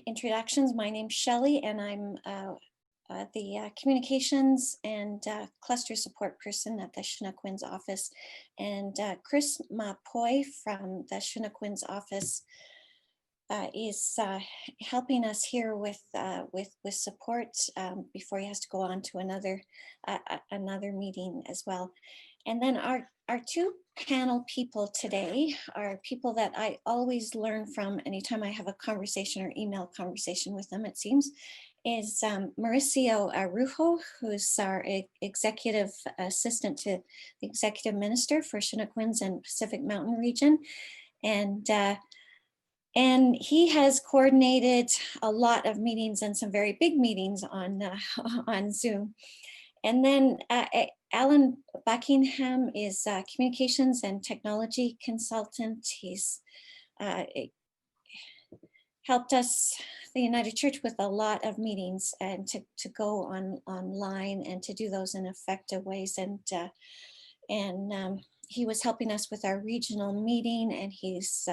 introductions. My name's Shelley, and I'm the communications and cluster support person at the Chinook Winds office. And Chris Mapoy from the Chinook Winds office is helping us here with support before he has to go on to another meeting as well. And then our two panel people today are people that I always learn from anytime I have a conversation or email conversation with them, it seems, is Mauricio Araujo, who's our executive assistant to the executive minister for Chinook Winds and Pacific Mountain region. And he has coordinated a lot of meetings and some very big meetings on Zoom. And then Allan Buckingham is a communications and technology consultant. He's helped us, the United Church, with a lot of meetings and to go online and to do those in effective ways. And he was helping us with our regional meeting, and he's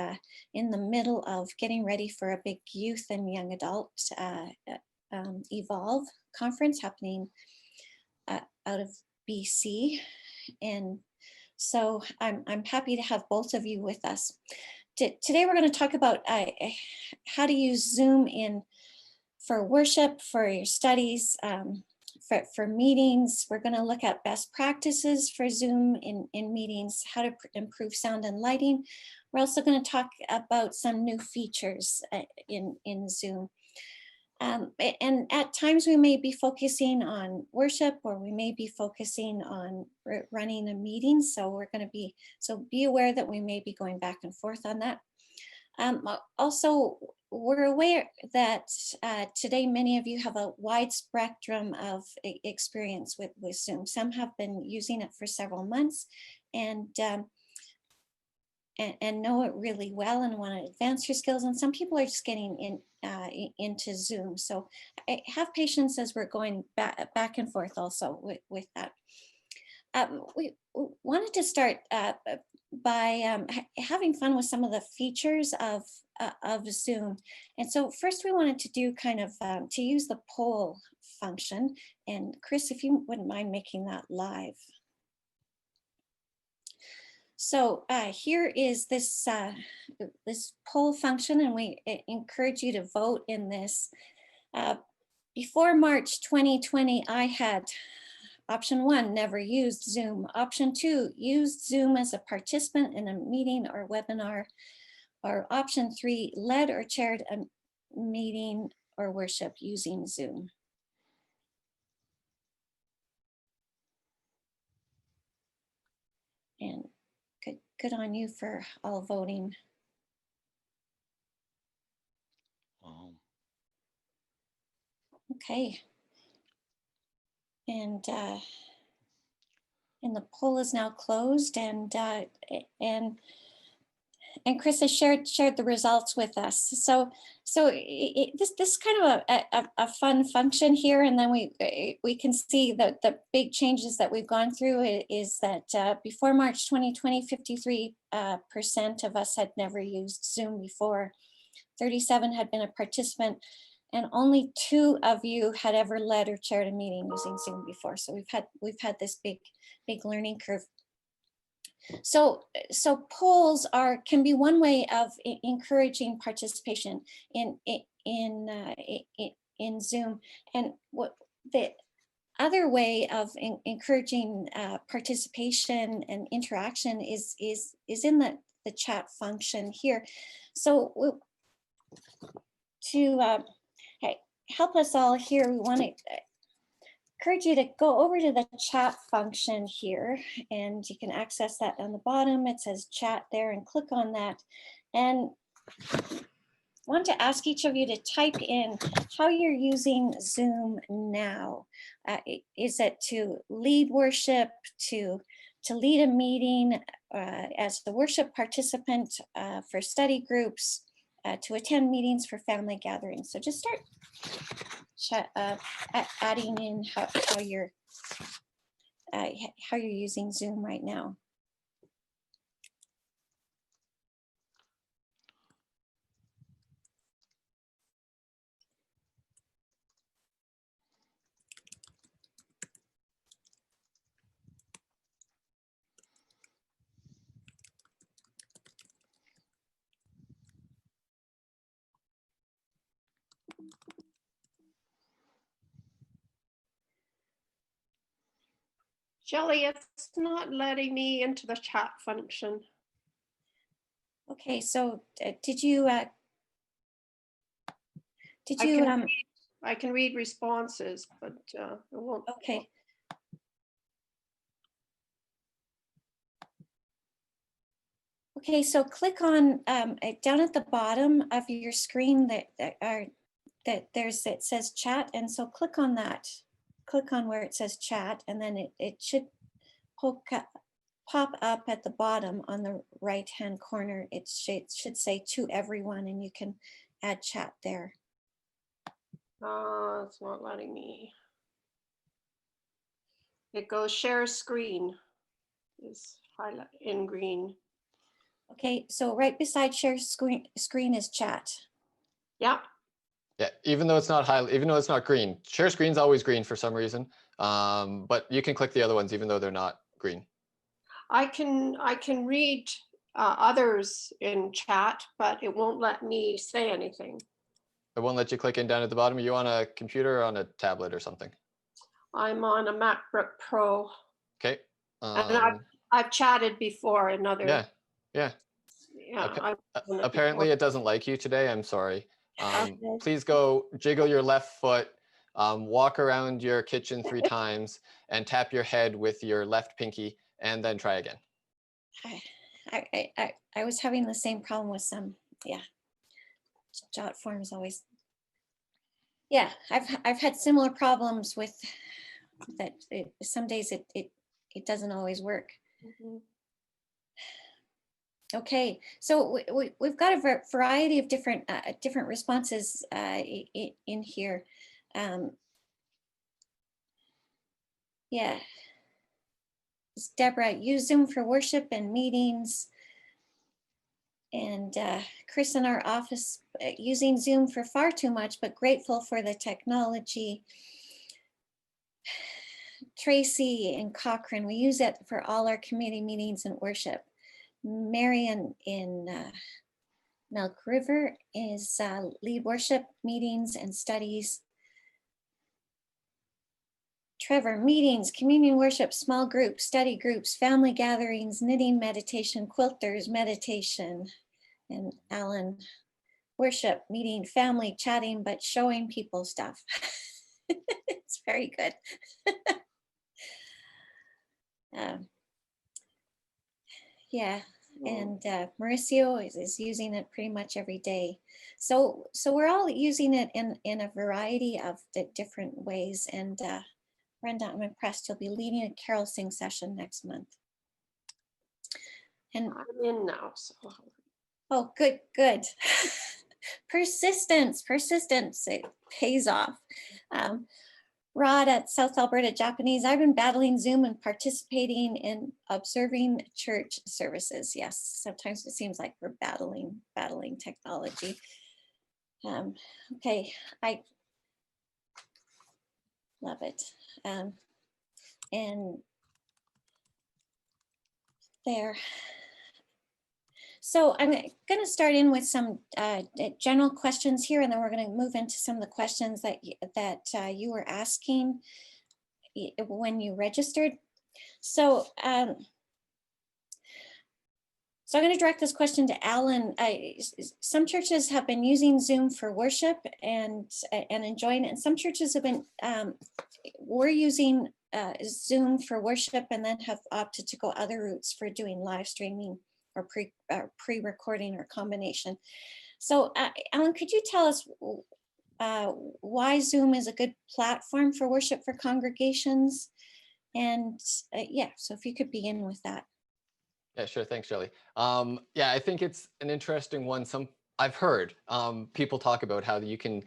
in the middle of getting ready for a big youth and young adult Evolve conference happening out of BC. And so I'm happy to have both of you with us. Today we're going to talk about how to use Zoom for worship, for your studies, for meetings. We're going to look at best practices for Zoom in meetings, how to improve sound and lighting. We're also going to talk about some new features in Zoom. And at times we may be focusing on worship, or we may be focusing on running a meeting. So be aware that we may be going back and forth on that. Also, we're aware that today many of you have a wide spectrum of experience with Zoom. Some have been using it for several months and know it really well and want to advance your skills. And some people are just getting into Zoom. So have patience as we're going back and forth also with that. We wanted to start by having fun with some of the features of Zoom. And so first we wanted to do kind of to use the poll function. And Chris, if you wouldn't mind making that live. So here is this poll function, and we encourage you to vote in this. Before March 2020, I had option 1, never used Zoom. Option 2, used Zoom as a participant in a meeting or webinar. Or option 3, led or chaired a meeting or worship using Zoom. And good on you for all voting. Okay. And the poll is now closed, and Chris has shared the results with us. So this is kind of a fun function here, and then we can see that the big changes that we've gone through is that before March 2020, 53% of us had never used Zoom before, 37 had been a participant, and only 2 of you had ever led or chaired a meeting using Zoom before. So we've had this big learning curve. So polls can be one way of encouraging participation in Zoom, and what the other way of encouraging participation and interaction is in the chat function here. So to help us all here, we want to encourage you to go over to the chat function here, and you can access that on the bottom. It says chat there, and click on that. And I want to ask each of you to type in how you're using Zoom now. Is it to lead worship, to lead a meeting, as the worship participant, for study groups, to attend meetings, for family gatherings? So just start adding in how you're using Zoom right now. Shelley, it's not letting me into the chat function. Okay, so did you I can read responses, but it won't. okay. Okay, so click on down at the bottom of your screen that it says chat, and so click on that. Click on where it says chat, and then it should pop up at the bottom on the right-hand corner. It should say to everyone, and you can add chat there. It's not letting me. It goes share screen is highlight in green. Okay, so right beside share screen is chat. Yeah. Yeah, even though it's not green. Share screen's always green for some reason. But you can click the other ones even though they're not green. I can read others in chat, but it won't let me say anything. It won't let you click in down at the bottom. Are you on a computer or on a tablet or something? I'm on a MacBook Pro. Okay. And I've chatted before in other. Yeah. Apparently before. it doesn't like you today. I'm sorry. Okay. Please go jiggle your left foot, walk around your kitchen 3 times, and tap your head with your left pinky, and then try again. I was having the same problem with some, jot forms always. Yeah, I've had similar problems with that. Some days it doesn't always work. Mm-hmm. Okay, so we've got a variety of different responses in here. Yeah, it's Deborah, use Zoom for worship and meetings. And Chris in our office using Zoom for far too much, but grateful for the technology. Tracy and Cochrane, we use it for all our committee meetings and worship. Marion in Milk River is lead worship meetings and studies. Trevor, meetings, communion worship, small groups, study groups, family gatherings, knitting meditation, quilters meditation. And Allan, worship, meeting, family, chatting, but showing people stuff. It's very good. Yeah, and Mauricio is using it pretty much every day. So we're all using it in a variety of different ways. And Brenda, I'm impressed you'll be leading a carol sing session next month. And I'm in now, so. Oh, good. Persistence, it pays off. Rod at South Alberta Japanese, I've been battling Zoom and participating in observing church services. Yes, sometimes it seems like we're battling technology. Okay, I love it. And there. So I'm going to start in with some general questions here, and then we're going to move into some of the questions that you were asking when you registered. So, so I'm going to direct this question to Allan. Some churches have been using Zoom for worship and enjoying it, and some churches have been we're using Zoom for worship and then have opted to go other routes for doing live streaming or pre-recording or combination. So Allan, could you tell us why Zoom is a good platform for worship for congregations? And yeah, so if you could begin with that. Yeah, sure. Thanks, Shelley. Yeah, I think it's an interesting one. I've heard people talk about how you can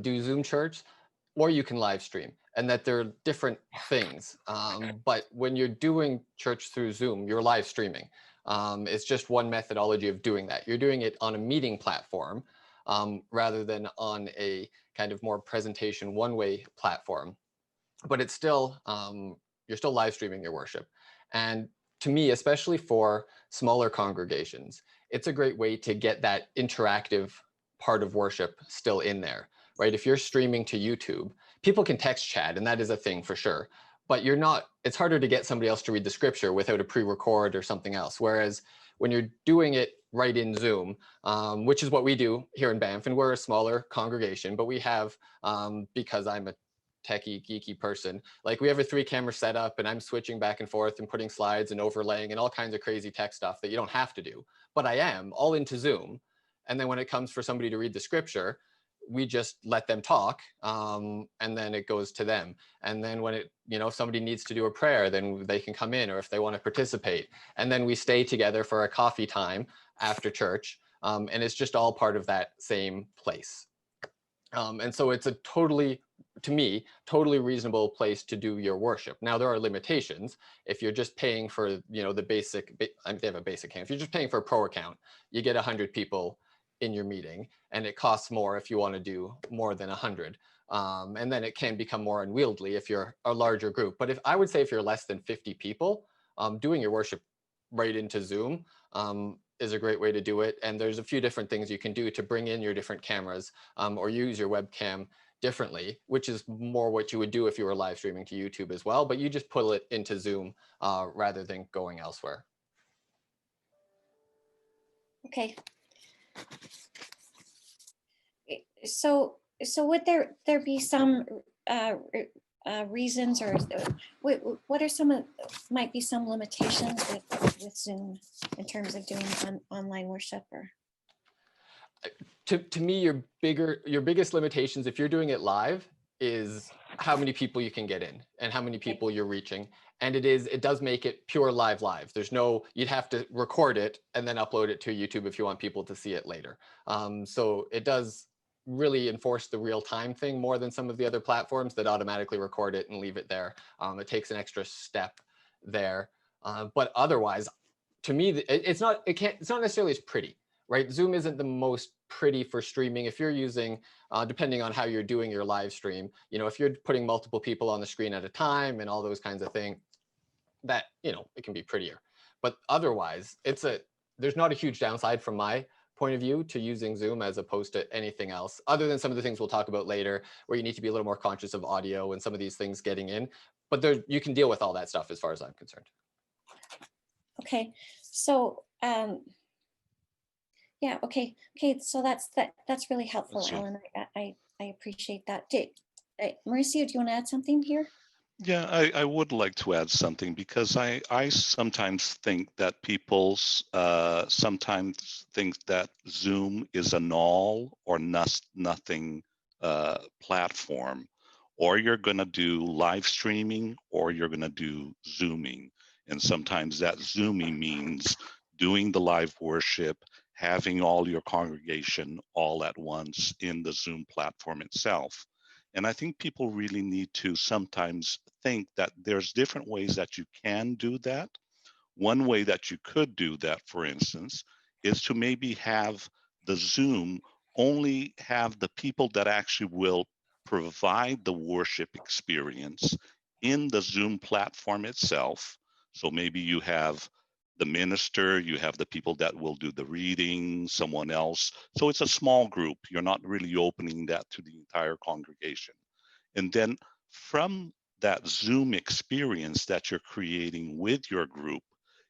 do Zoom church or you can live stream, and that they're different things. But when you're doing church through Zoom, you're live streaming. It's just one methodology of doing that. You're doing it on a meeting platform rather than on a kind of more presentation one-way platform. But it's still, you're still live streaming your worship. And to me, especially for smaller congregations, it's a great way to get that interactive part of worship still in there, right? If you're streaming to YouTube, people can text chat, and that is a thing for sure. But it's harder to get somebody else to read the scripture without a pre-record or something else. Whereas when you're doing it right in Zoom, which is what we do here in Banff, and we're a smaller congregation, but we have, because I'm a techie, geeky person, like we have a 3-camera setup, and I'm switching back and forth and putting slides and overlaying and all kinds of crazy tech stuff that you don't have to do. But I am all into Zoom. And then when it comes for somebody to read the scripture, we just let them talk, and then it goes to them. And then when if somebody needs to do a prayer, then they can come in, or if they want to participate. And then we stay together for a coffee time after church. And it's just all part of that same place. And so it's to me, totally reasonable place to do your worship. Now, there are limitations. If you're just paying for, the basic, they have a basic account. If you're just paying for a pro account, you get 100 people in your meeting, and it costs more if you want to do more than 100. And then it can become more unwieldy if you're a larger group. But I would say if you're less than 50 people, doing your worship right into Zoom is a great way to do it. And there's a few different things you can do to bring in your different cameras, or use your webcam differently, which is more what you would do if you were live streaming to YouTube as well. But you just pull it into Zoom rather than going elsewhere. Okay. So would there be some reasons, or what are might be some limitations with Zoom in terms of doing online worship? Or to me, your biggest limitations, if you're doing it live, is how many people you can get in and how many people you're reaching. And it does make it pure live. You'd have to record it and then upload it to YouTube if you want people to see it later. So it does really enforce the real time thing more than some of the other platforms that automatically record it and leave it there. It takes an extra step there. But otherwise, to me, it's not necessarily as pretty, right? Zoom isn't the most pretty for streaming. If you're using, depending on how you're doing your live stream, if you're putting multiple people on the screen at a time and all those kinds of things, that, it can be prettier. But otherwise, there's not a huge downside from my point of view to using Zoom as opposed to anything else, other than some of the things we'll talk about later, where you need to be a little more conscious of audio and some of these things getting in. But you can deal with all that stuff as far as I'm concerned. okay, so yeah, okay, so that's really helpful, Allan. I appreciate that. Mauricio, do you want to add something here? Yeah, I would like to add something, because I sometimes think that people sometimes think that Zoom is an all or nothing platform. Or you're going to do live streaming, or you're going to do Zooming. And sometimes that Zooming means doing the live worship, having all your congregation all at once in the Zoom platform itself. And I think people really need to sometimes think that there's different ways that you can do that. One way that you could do that, for instance, is to maybe have the Zoom only have the people that actually will provide the worship experience in the Zoom platform itself. So maybe you have the minister, you have the people that will do the reading, someone else. So it's a small group. You're not really opening that to the entire congregation. And then from that Zoom experience that you're creating with your group,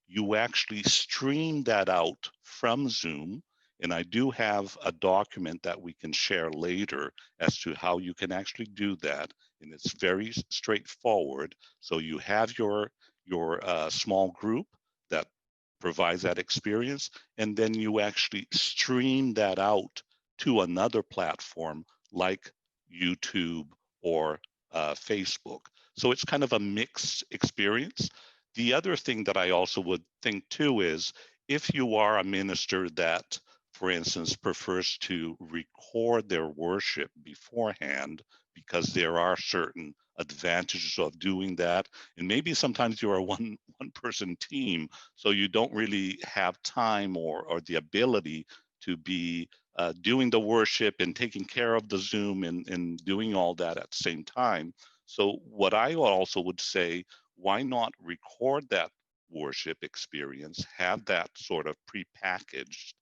you actually stream that out from Zoom. And I do have a document that we can share later as to how you can actually do that. And it's very straightforward. So you have your small group that provides that experience, and then you actually stream that out to another platform like YouTube or Facebook. So it's kind of a mixed experience. The other thing that I also would think too is, if you are a minister that, for instance, prefers to record their worship beforehand, because there are certain advantages of doing that, and maybe sometimes you're a one person team, so you don't really have time or the ability to be doing the worship and taking care of the Zoom and doing all that at the same time. So what I also would say, why not record that worship experience, have that sort of prepackaged,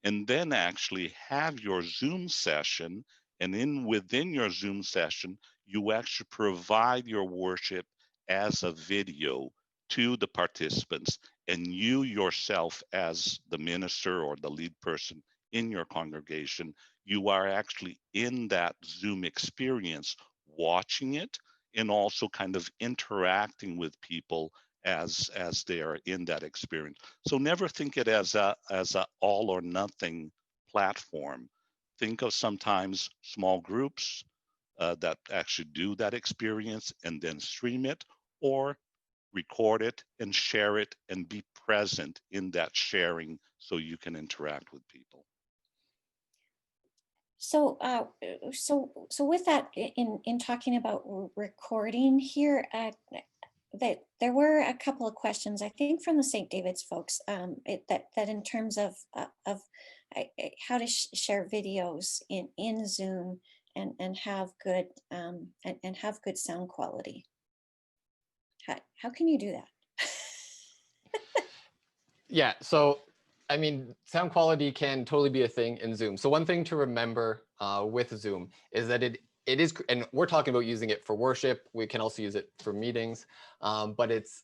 and then actually have your Zoom session. And within your Zoom session, you actually provide your worship as a video to the participants, and you yourself as the minister or the lead person in your congregation, you are actually in that Zoom experience, watching it and also kind of interacting with people as they are in that experience. So never think it as a all or nothing platform. Think of sometimes small groups that actually do that experience and then stream it, or record it and share it and be present in that sharing so you can interact with people. So, so with that, in talking about recording here, that there were a couple of questions, I think, from the St. David's folks, that in terms of how to share videos in Zoom and have good and have good sound quality. How can you do that? Yeah, so I mean, sound quality can totally be a thing in Zoom. So one thing to remember with Zoom is that it is, and we're talking about using it for worship. We can also use it for meetings, but it's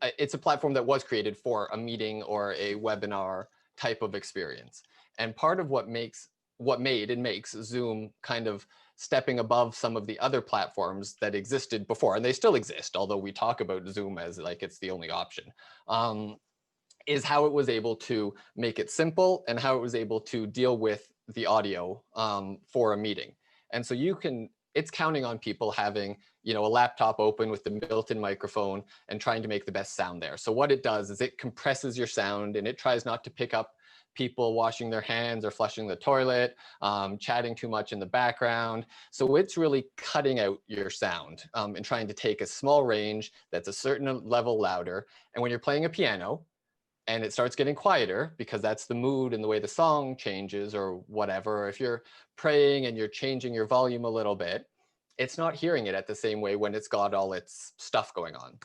a platform that was created for a meeting or a webinar type of experience. And part of what makes Zoom kind of stepping above some of the other platforms that existed before, and they still exist, although we talk about Zoom as like it's the only option, is how it was able to make it simple and how it was able to deal with the audio for a meeting. And so it's counting on people having, a laptop open with the built-in microphone and trying to make the best sound there. So what it does is it compresses your sound, and it tries not to pick up people washing their hands or flushing the toilet, chatting too much in the background. So it's really cutting out your sound and trying to take a small range that's a certain level louder. And when you're playing a piano, and it starts getting quieter because that's the mood and the way the song changes or whatever. Or if you're praying and you're changing your volume a little bit, it's not hearing it at the same way when it's got all its stuff going on.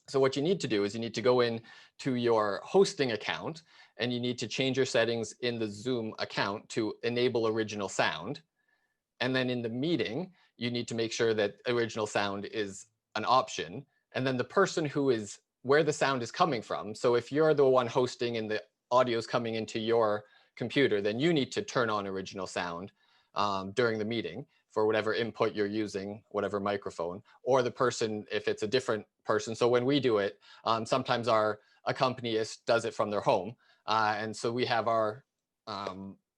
So what you need to do is you need to go in to your hosting account, and you need to change your settings in the Zoom account to enable original sound. And then in the meeting, you need to make sure that original sound is an option. And then the person who is where the sound is coming from. So if you're the one hosting and the audio is coming into your computer, then you need to turn on original sound during the meeting for whatever input you're using, whatever microphone, or the person, if it's a different person. So when we do it, sometimes our accompanist does it from their home. And so we have our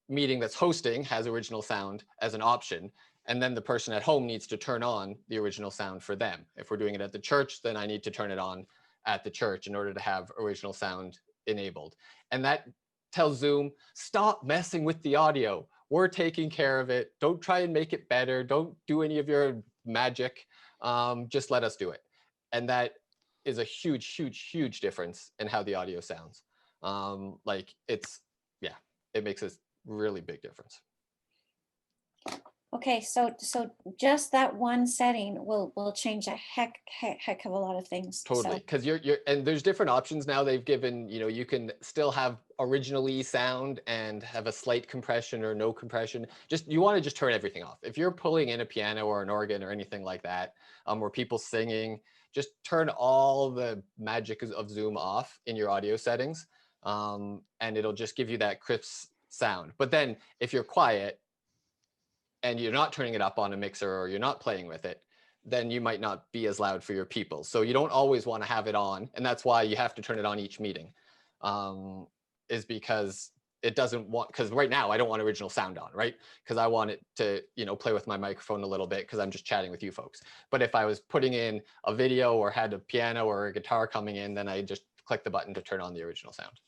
meeting that's hosting has original sound as an option. And then the person at home needs to turn on the original sound for them. If we're doing it at the church, then I need to turn it on at the church in order to have original sound enabled. And that tells Zoom, stop messing with the audio. We're taking care of it. Don't try and make it better. Don't do any of your magic. Just let us do it. And that is a huge, huge, huge difference in how the audio sounds. It makes a really big difference. Okay, so just that one setting will change a heck of a lot of things. Totally, because you're and there's different options now. They've given, you can still have originally sound and have a slight compression or no compression. You want to just turn everything off. If you're pulling in a piano or an organ or anything like that, or people singing, just turn all the magic of Zoom off in your audio settings, and it'll just give you that crisp sound. But then if you're quiet and you're not turning it up on a mixer or you're not playing with it, then you might not be as loud for your people. So you don't always want to have it on. And that's why you have to turn it on each meeting, is because it doesn't want, because right now I don't want original sound on, right? Because I want it to, play with my microphone a little bit because I'm just chatting with you folks. But if I was putting in a video or had a piano or a guitar coming in, then I just click the button to turn on the original sound.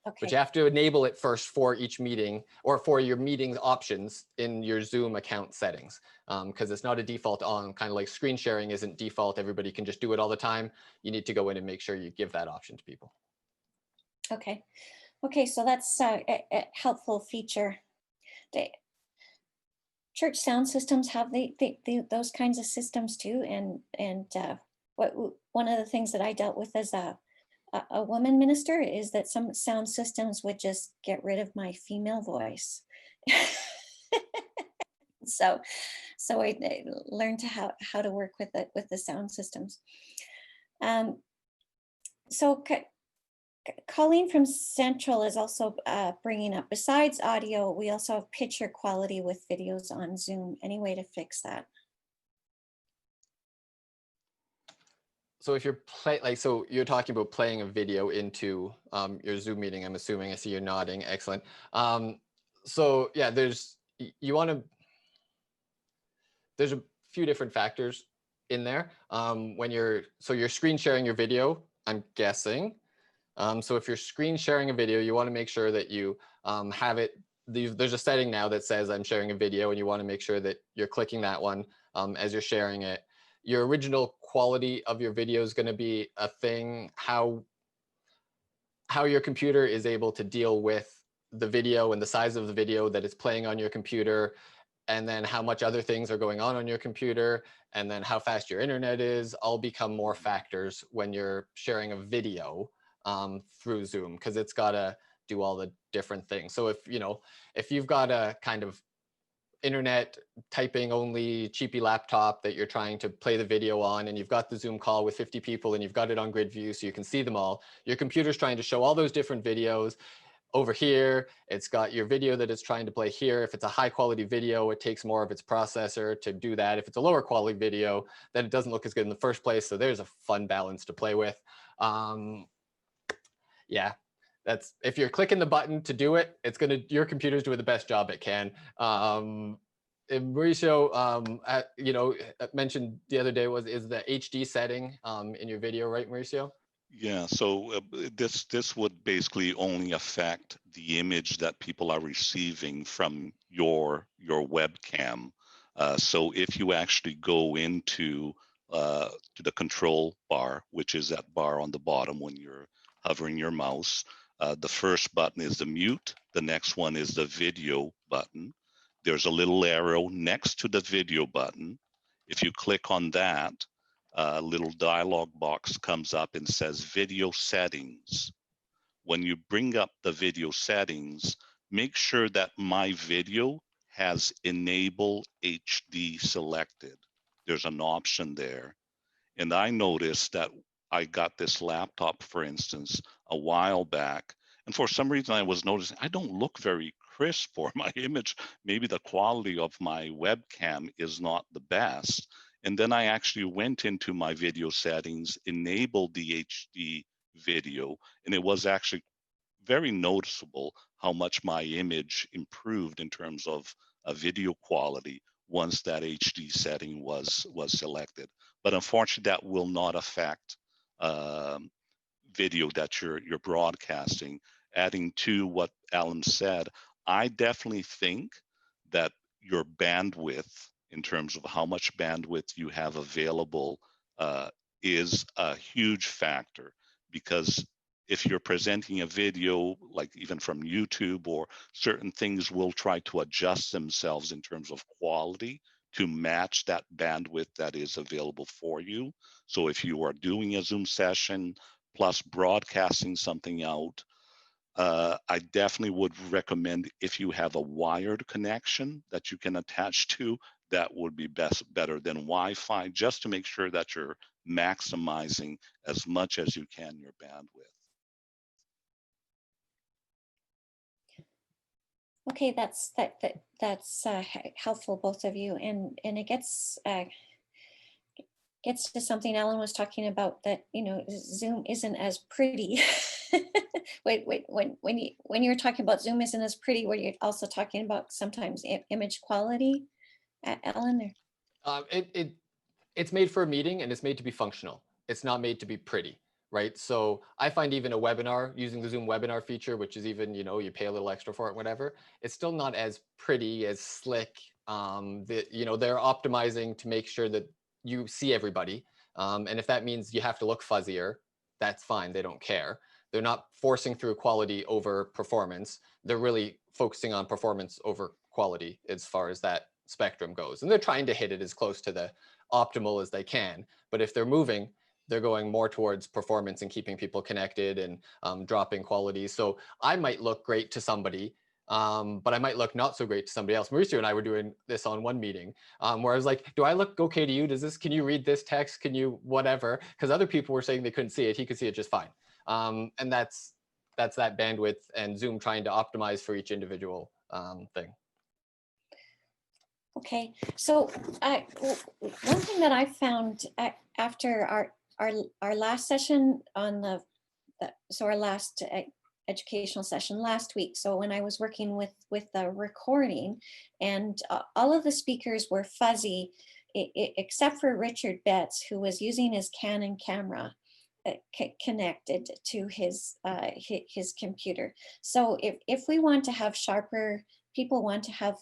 Okay. But you have to enable it first for each meeting or for your meetings options in your Zoom account settings, because it's not a default on, kind of like screen sharing isn't default. Everybody can just do it all the time. You need to go in and make sure you give that option to people. Okay. Okay, so that's a helpful feature. Church sound systems have those kinds of systems too. And one of the things that I dealt with as a a woman minister is that some sound systems would just get rid of my female voice. so I learned how to work with it with the sound systems. So Colleen from Central is also bringing up, besides audio, we also have picture quality with videos on Zoom. Any way to fix that? So if you're so you're talking about playing a video into your Zoom meeting, I'm assuming. I see you're nodding. Excellent. So yeah, there's a few different factors in there. When you're screen sharing your video, I'm guessing. So if you're screen sharing a video, you want to make sure that you have it. There's a setting now that says I'm sharing a video, and you want to make sure that you're clicking that one as you're sharing it. Your original quality of your video is going to be a thing. How your computer is able to deal with the video and the size of the video that it's playing on your computer, and then how much other things are going on your computer, and then how fast your internet is, all become more factors when you're sharing a video through Zoom, because it's got to do all the different things. So if you've got a kind of internet typing only cheapy laptop that you're trying to play the video on, and you've got the Zoom call with 50 people and you've got it on grid view so you can see them all, your computer's trying to show all those different videos. Over here, it's got your video that it's trying to play here. If it's a high quality video, it takes more of its processor to do that. If it's a lower quality video, then it doesn't look as good in the first place. So there's a fun balance to play with. Yeah, that's, if you're clicking the button to do it, your computer's doing the best job it can. Mauricio, mentioned the other day is the HD setting in your video, right, Mauricio? Yeah, so this would basically only affect the image that people are receiving from your webcam. So if you actually go into to the control bar, which is that bar on the bottom when you're hovering your mouse, the first button is the mute. The next one is the video button. There's a little arrow next to the video button. If you click on that, a little dialog box comes up and says video settings. When you bring up the video settings, make sure that my video has enable HD selected. There's an option there. And I noticed that I got this laptop, for instance, a while back. And for some reason I was noticing I don't look very crisp for my image. Maybe the quality of my webcam is not the best. And then I actually went into my video settings, enabled the HD video, and it was actually very noticeable how much my image improved in terms of video quality once that HD setting was selected. But unfortunately, that will not affect video that you're broadcasting. Adding to what Allan said, I definitely think that your bandwidth, in terms of how much bandwidth you have available, is a huge factor. Because if you're presenting a video, like even from YouTube, or certain things will try to adjust themselves in terms of quality to match that bandwidth that is available for you. So if you are doing a Zoom session plus broadcasting something out, I definitely would recommend, if you have a wired connection that you can attach to, that would be better than Wi-Fi, just to make sure that you're maximizing as much as you can your bandwidth. Okay, that's helpful, both of you, and it gets to something Allan was talking about, that Zoom isn't as pretty. When you're talking about Zoom isn't as pretty, were you also talking about sometimes image quality, Allan? It's made for a meeting, and it's made to be functional. It's not made to be pretty, right? So I find even a webinar, using the Zoom webinar feature, which is even, you pay a little extra for it, whatever, it's still not as pretty, as slick. They're optimizing to make sure that you see everybody. And if that means you have to look fuzzier, that's fine. They don't care. They're not forcing through quality over performance. They're really focusing on performance over quality as far as that spectrum goes. And they're trying to hit it as close to the optimal as they can. But if they're moving they're going more towards performance and keeping people connected and dropping quality. So I might look great to somebody, but I might look not so great to somebody else. Mauricio and I were doing this on one meeting where I was like, do I look okay to you? Can you read this text? Can you whatever? Because other people were saying they couldn't see it. He could see it just fine. And that's that bandwidth and Zoom trying to optimize for each individual thing. Okay, so one thing that I found after our last session on our last educational session last week. So when I was working with the recording, and all of the speakers were fuzzy, except for Richard Betts, who was using his Canon camera connected to his computer. So if we want to have people want to have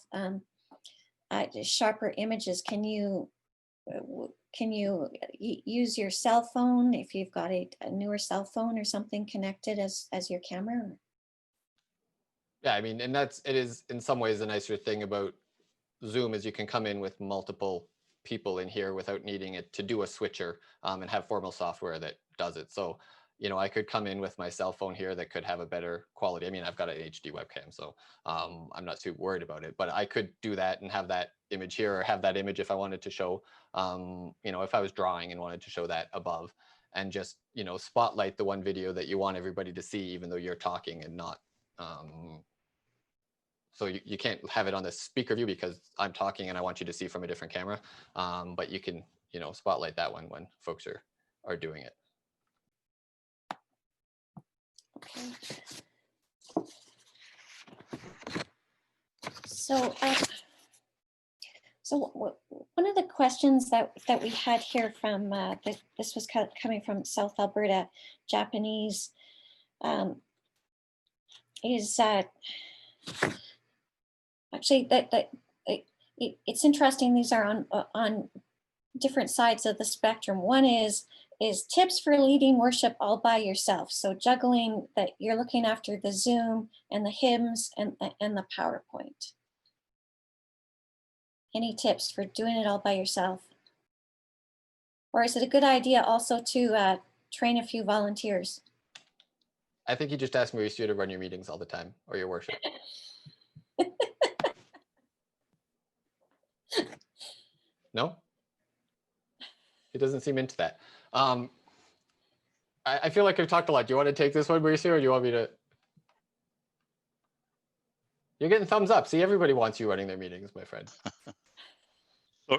sharper images, can you use your cell phone if you've got a newer cell phone or something connected as your camera? Yeah, I mean, and it is in some ways a nicer thing about Zoom is you can come in with multiple people in here without needing it to do a switcher and have formal software that does it. So, I could come in with my cell phone here that could have a better quality. I mean, I've got an HD webcam, so I'm not too worried about it, but I could do that and have that image here or have that image if I wanted to show, if I was drawing and wanted to show that above and just, spotlight the one video that you want everybody to see, even though you're talking and not, so you can't have it on the speaker view because I'm talking and I want you to see from a different camera, but you can, spotlight that one when folks are doing it. Okay. So, one of the questions that we had here from this was coming from South Alberta Japanese is actually that it's interesting. These are on different sides of the spectrum. One is tips for leading worship all by yourself. So juggling that you're looking after the Zoom and the hymns and the PowerPoint. Any tips for doing it all by yourself? Or is it a good idea also to train a few volunteers? I think you just asked Mauricio to run your meetings all the time or your worship. No? He doesn't seem into that. I feel like I've talked a lot. Do you want to take this one, Mauricio, or do you want me to? You're getting thumbs up. See, everybody wants you running their meetings, my friend.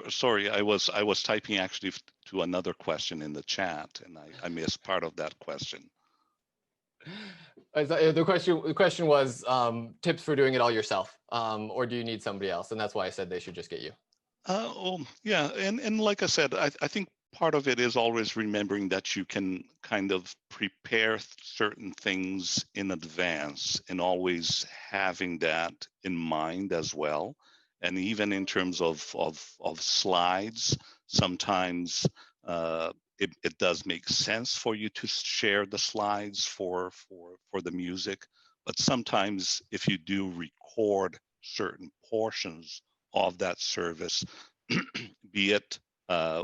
Sorry, I was typing actually to another question in the chat, and I missed part of that question. The question was tips for doing it all yourself, or do you need somebody else? And that's why I said they should just get you. Yeah, and like I said, I think part of it is always remembering that you can kind of prepare certain things in advance and always having that in mind as well. And even in terms of slides, sometimes it does make sense for you to share the slides for the music. But sometimes if you do record certain portions of that service, be it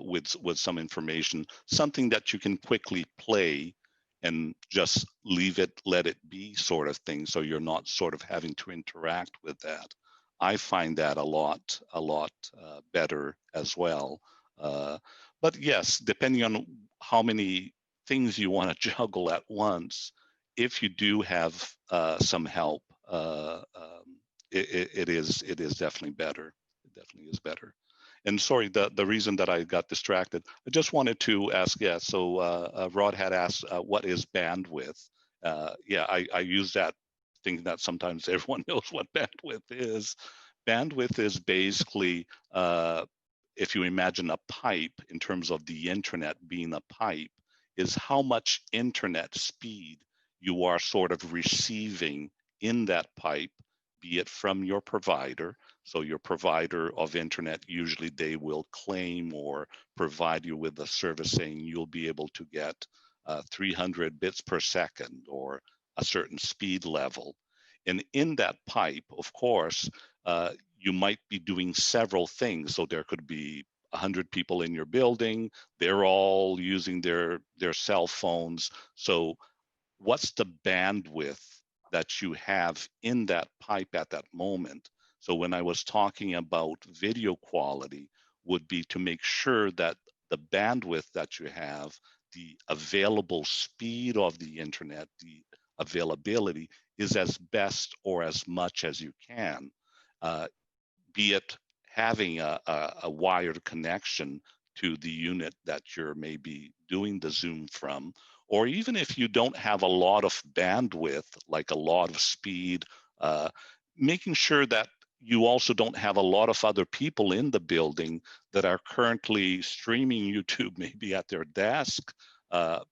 with some information, something that you can quickly play and just let it be sort of thing, so you're not sort of having to interact with that. I find that a lot better as well. But yes, depending on how many things you want to juggle at once, if you do have some help, it is definitely better. It definitely is better. And sorry, the reason that I got distracted, I just wanted to ask, so Rod had asked, what is bandwidth? Yeah, I use that thinking that sometimes everyone knows what bandwidth is. Bandwidth is basically, if you imagine a pipe in terms of the internet being a pipe, is how much internet speed you are sort of receiving in that pipe, be it from your provider. So your provider of internet, usually they will claim or provide you with a service saying you'll be able to get 300 bits per second or a certain speed level. And in that pipe, of course, you might be doing several things. So there could be 100 people in your building, they're all using their cell phones. So what's the bandwidth that you have in that pipe at that moment? So when I was talking about video quality, would be to make sure that the bandwidth that you have, the available speed of the internet, the availability is as best or as much as you can, be it having a wired connection to the unit that you're maybe doing the Zoom from, or even if you don't have a lot of bandwidth, like a lot of speed, making sure that you also don't have a lot of other people in the building that are currently streaming YouTube, maybe at their desk,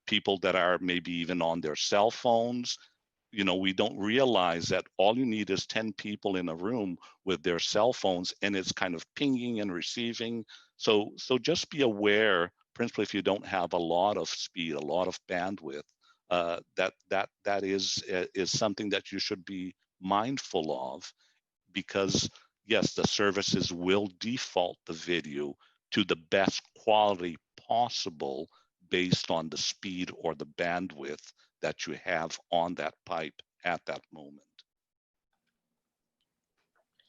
people that are maybe even on their cell phones. You know, we don't realize that all you need is 10 people in a room with their cell phones, and it's kind of pinging and receiving. So just be aware, principally if you don't have a lot of speed, a lot of bandwidth, that is something that you should be mindful of, because yes, the services will default the video to the best quality possible based on the speed or the bandwidth that you have on that pipe at that moment.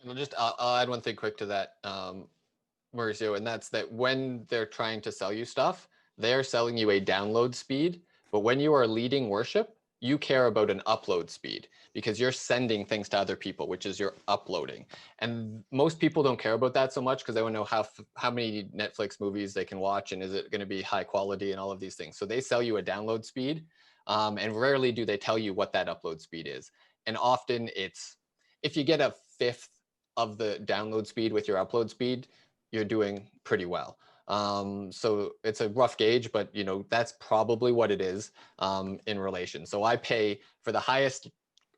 And I'll add one thing quick to that, Mauricio, and that's that when they're trying to sell you stuff, they're selling you a download speed, but when you are leading worship, you care about an upload speed because you're sending things to other people, which is you're uploading. And most people don't care about that so much because they want to know how many Netflix movies they can watch and is it going to be high quality and all of these things. So they sell you a download speed, and rarely do they tell you what that upload speed is. And often it's, if you get a fifth of the download speed with your upload speed, you're doing pretty well. So it's a rough gauge, but you know, that's probably what it is in relation. So I pay for the highest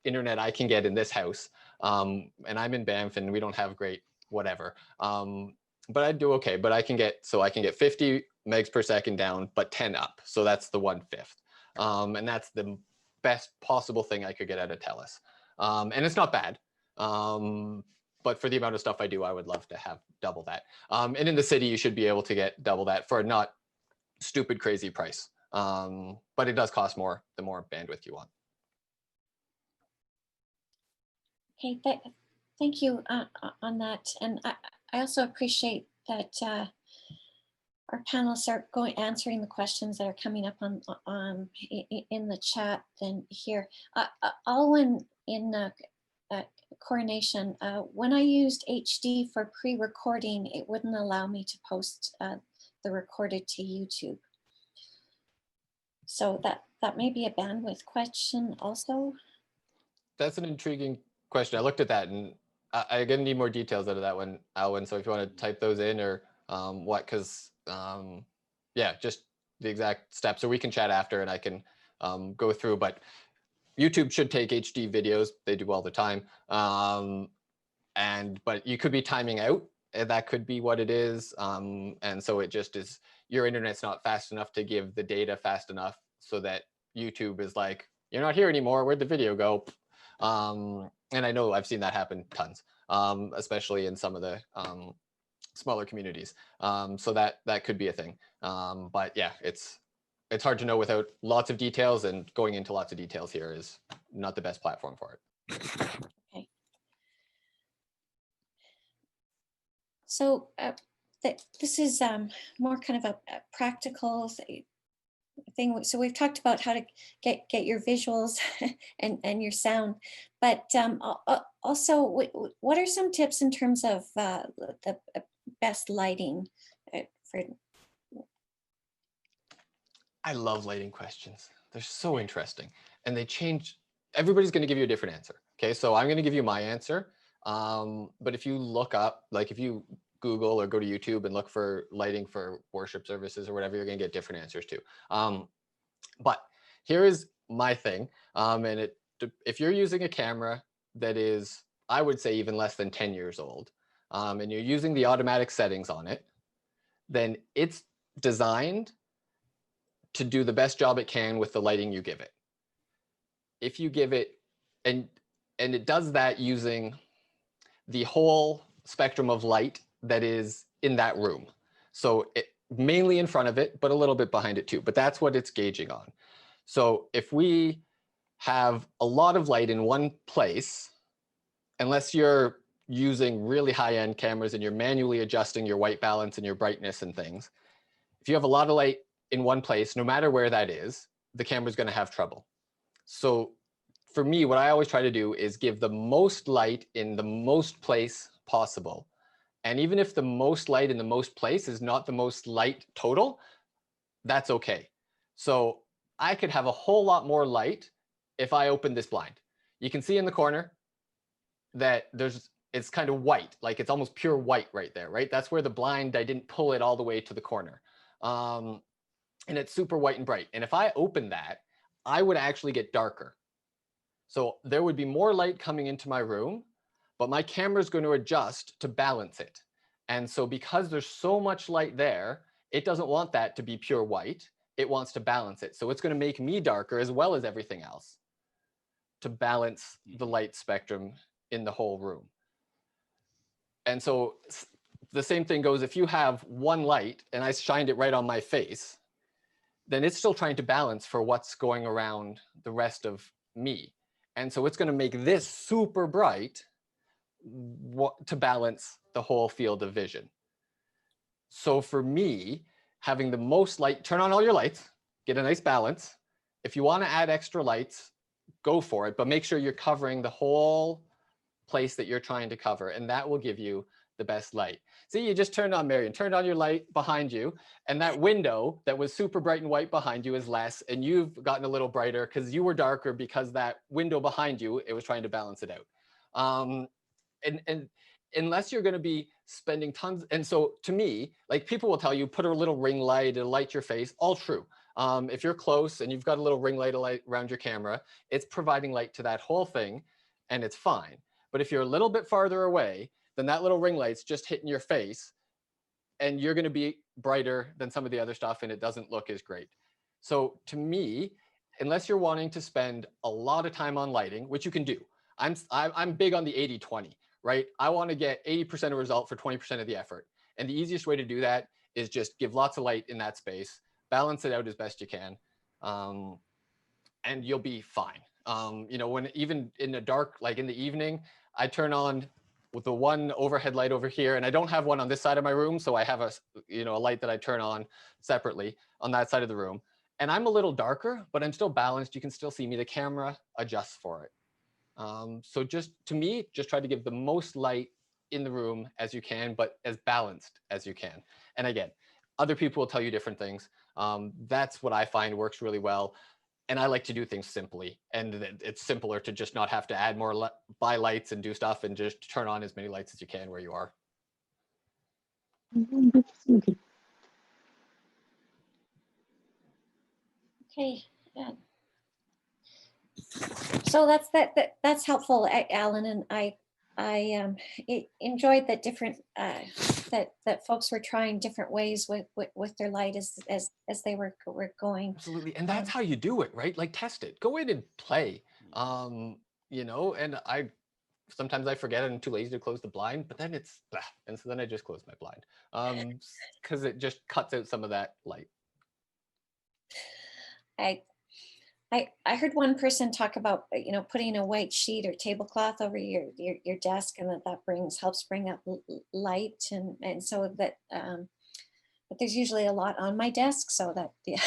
internet I can get in this house, and I'm in Banff and we don't have great whatever, but I do okay. But I can get 50 megs per second down, but 10 up. So that's the 1/5, and that's the best possible thing I could get out of TELUS, and it's not bad. But for the amount of stuff I do, I would love to have double that. And in the city, you should be able to get double that for a not stupid, crazy price. But it does cost more the more bandwidth you want. Okay, thank you on that. And I also appreciate that our panelists are answering the questions that are coming up on in the chat then here. Allan in Coronation, when I used HD for pre-recording, it wouldn't allow me to post the recorded to YouTube. So that may be a bandwidth question also. That's an intriguing question. I looked at that and I'm gonna need more details out of that one, Alwyn. So if you want to type those in or what, because yeah, just the exact steps, or we can chat after and I can go through. But YouTube should take HD videos. They do all the time. But you could be timing out, and that could be what it is. And so it just is, your internet's not fast enough to give the data fast enough so that YouTube is like, you're not here anymore. Where'd the video go? And I know I've seen that happen tons, especially in some of the smaller communities. So that could be a thing. But yeah, it's hard to know without lots of details, and going into lots of details here is not the best platform for it. Okay. So this is more kind of a practical thing. So we've talked about how to get your visuals and your sound, but also what are some tips in terms of the best lighting for? I love lighting questions. They're so interesting, and they change. Everybody's going to give you a different answer. Okay, so I'm going to give you my answer. But if you look up, like if you Google or go to YouTube and look for lighting for worship services or whatever, you're going to get different answers too. But here is my thing. And if you're using a camera that is, I would say, even less than 10 years old, and you're using the automatic settings on it, then it's designed to do the best job it can with the lighting you give it. If you give it, and it does that using the whole spectrum of light that is in that room. So mainly in front of it, but a little bit behind it too. But that's what it's gauging on. So if we have a lot of light in one place, unless you're using really high-end cameras and you're manually adjusting your white balance and your brightness and things, if you have a lot of light in one place, no matter where that is, the camera's going to have trouble. So for me, what I always try to do is give the most light in the most place possible. And even if the most light in the most place is not the most light total, that's okay. So I could have a whole lot more light if I open this blind. You can see in the corner that it's kind of white, like it's almost pure white right there, right? That's where the blind, I didn't pull it all the way to the corner. And it's super white and bright. And if I open that, I would actually get darker. So there would be more light coming into my room, but my camera is going to adjust to balance it. And so because there's so much light there, it doesn't want that to be pure white. It wants to balance it. So it's going to make me darker as well as everything else to balance the light spectrum in the whole room. And so the same thing goes if you have one light and I shined it right on my face, then it's still trying to balance for what's going around the rest of me. And so it's going to make this super bright to balance the whole field of vision. So for me, having the most light, turn on all your lights, get a nice balance. If you want to add extra lights, go for it, but make sure you're covering the whole place that you're trying to cover, and that will give you the best light. See, you just turned on, Marion, turned on your light behind you, and that window that was super bright and white behind you is less, and you've gotten a little brighter because you were darker because that window behind you, it was trying to balance it out. And unless you're going to be spending tons, and so to me, like people will tell you, put a little ring light, it'll light your face, all true. If you're close and you've got a little ring light around your camera, it's providing light to that whole thing, and it's fine. But if you're a little bit farther away, then that little ring light's just hitting your face and you're going to be brighter than some of the other stuff and it doesn't look as great. So to me, unless you're wanting to spend a lot of time on lighting, which you can do, I'm big on the 80-20, right? I want to get 80% of result for 20% of the effort. And the easiest way to do that is just give lots of light in that space, balance it out as best you can, and you'll be fine. You know, when even in the dark, like in the evening, I turn on with the one overhead light over here, and I don't have one on this side of my room, so I have a light that I turn on separately on that side of the room. And I'm a little darker, but I'm still balanced. You can still see me. The camera adjusts for it. So just to me, just try to give the most light in the room as you can, but as balanced as you can. And again, other people will tell you different things. That's what I find works really well. And I like to do things simply, and it's simpler to just not have to add more buy lights and do stuff and just turn on as many lights as you can where you are. Okay. Yeah. So that's helpful, Alan, and I enjoyed that different that folks were trying different ways with their light as they were going. Absolutely, and that's how you do it, right? Like test it, go in and play. And sometimes I forget and I'm too lazy to close the blind, but then it's blah, and so then I just close my blind because it just cuts out some of that light. I heard one person talk about putting a white sheet or tablecloth over your desk, and that helps bring up light, and so that but there's usually a lot on my desk, so that yeah.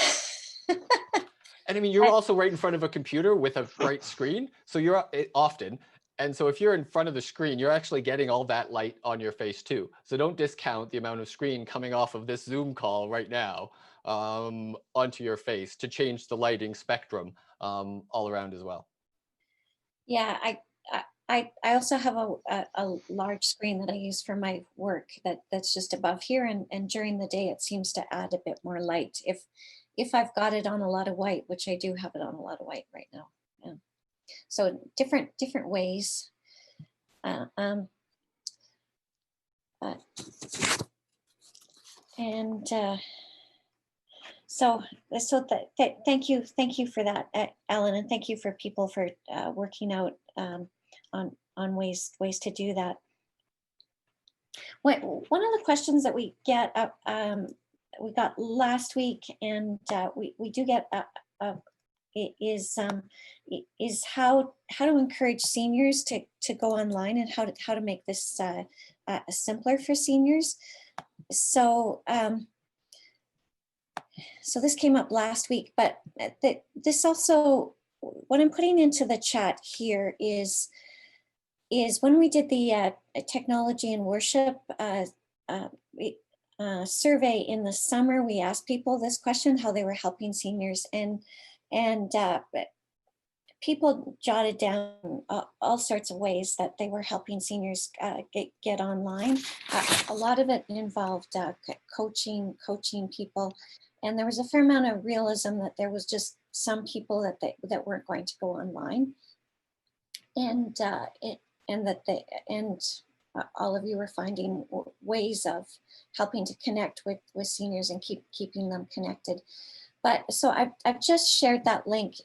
And I mean, you're also right in front of a computer with a bright screen, so you're often. And so if you're in front of the screen, you're actually getting all that light on your face too. So don't discount the amount of screen coming off of this Zoom call right now onto your face to change the lighting spectrum all around as well. Yeah, I also have a large screen that I use for my work that's just above here, and during the day it seems to add a bit more light if I've got it on a lot of white, which I do have it on a lot of white right now. Yeah. So different ways. Thank you for that, Alan, and thank you for people for working out on ways to do that. One of the questions that we get, we got last week, and we do get is how to encourage seniors to go online, and how to make this simpler for seniors. So so this came up last week, but this also, what I'm putting into the chat here is when we did the technology and worship survey in the summer, we asked people this question, how they were helping seniors, and people jotted down all sorts of ways that they were helping seniors get online. A lot of it involved coaching people, and there was a fair amount of realism that there was just some people that weren't going to go online, and all of you were finding ways of helping to connect with seniors and keeping them connected. But so I've just shared that link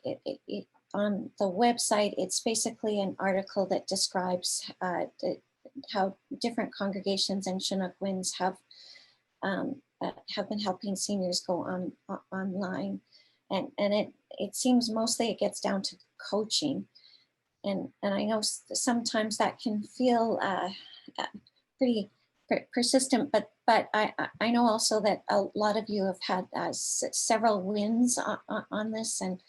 on the website. It's basically an article that describes how different congregations in Chinook Winds have been helping seniors go online, and it seems mostly it gets down to coaching, and I know sometimes that can feel pretty persistent, but I know also that a lot of you have had several wins on this, and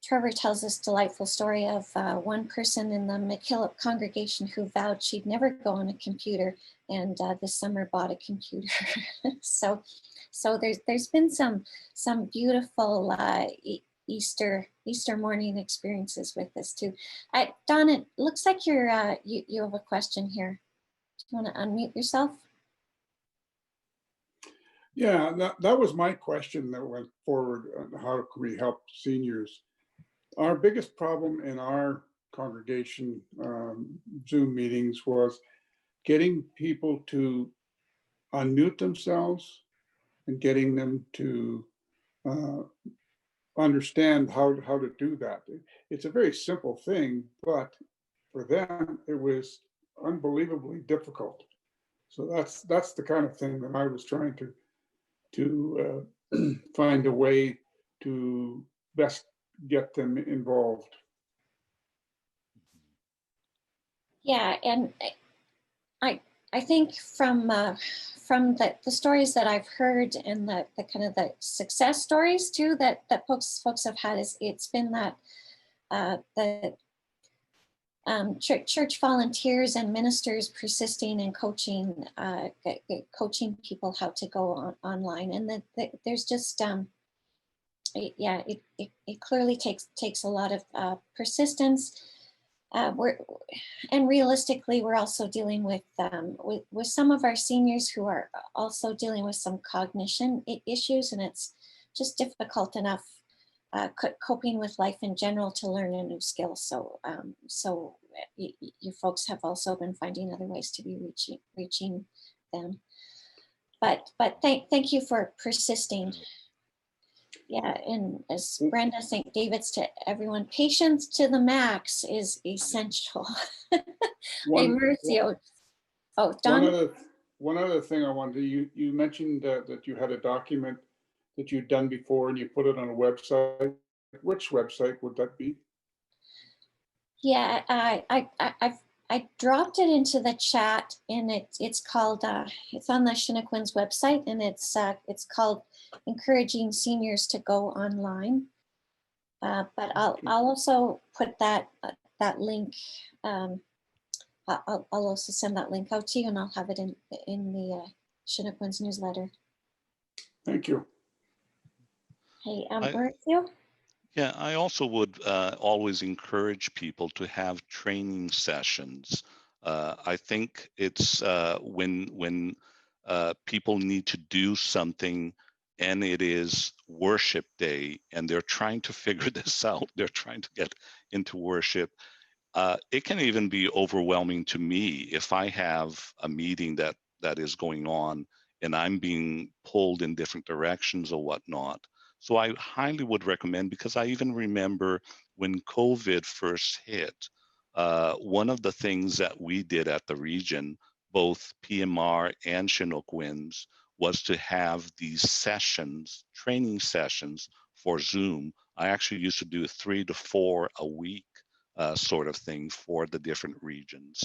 Trevor tells this delightful story of one person in the McKillop congregation who vowed she'd never go on a computer, and this summer bought a computer. so there's been some beautiful Easter morning experiences with this too. Don, it looks like you have a question here. Do you want to unmute yourself? Yeah, that was my question that went forward. How can we help seniors? Our biggest problem in our congregation Zoom meetings was getting people to unmute themselves and getting them to understand how to do that. It's a very simple thing, but for them it was unbelievably difficult. So that's the kind of thing that I was trying to find a way to best get them involved. Yeah, and I think from the stories that I've heard, and the kind of the success stories too that folks have had, is it's been that the church volunteers and ministers persisting and coaching people how to go online, and that there's just yeah, it clearly takes a lot of persistence. And realistically, we're also dealing with some of our seniors who are also dealing with some cognition issues, and it's just difficult enough coping with life in general to learn a new skill. So you folks have also been finding other ways to be reaching them. But thank you for persisting. Yeah, and as Brenda St. David's to everyone, patience to the max is essential. Hey, Mauricio. Oh, Don. One other thing I wanted to, you mentioned that you had a document that you'd done before and you put it on a website. Which website would that be? Yeah, I dropped it into the chat, and it's called it's on the Chinook Winds website, and it's called Encouraging Seniors to Go Online. But I'll also put that link. I'll also send that link out to you, and I'll have it in the Chinook Winds newsletter. Thank you. Hey, Mauricio? Yeah, I also would always encourage people to have training sessions. I think it's when people need to do something and it is worship day and they're trying to figure this out, they're trying to get into worship. It can even be overwhelming to me if I have a meeting that is going on and I'm being pulled in different directions or whatnot. So I highly would recommend, because I even remember when COVID first hit, one of the things that we did at the region both PMR and Chinook Winds was to have these sessions, training sessions for Zoom. I actually used to do 3 to 4 a week sort of thing for the different regions.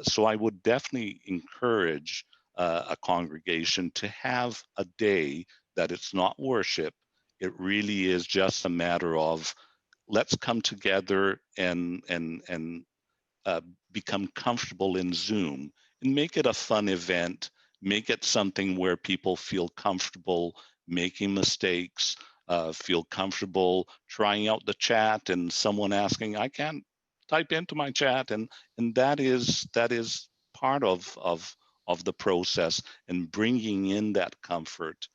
So I would definitely encourage a congregation to have a day that it's not worship. It really is just a matter of let's come together and become comfortable in Zoom and make it a fun event. Make it something where people feel comfortable making mistakes, feel comfortable trying out the chat, and someone asking, "I can't type into my chat," and that is part of the process, and bringing in that comfort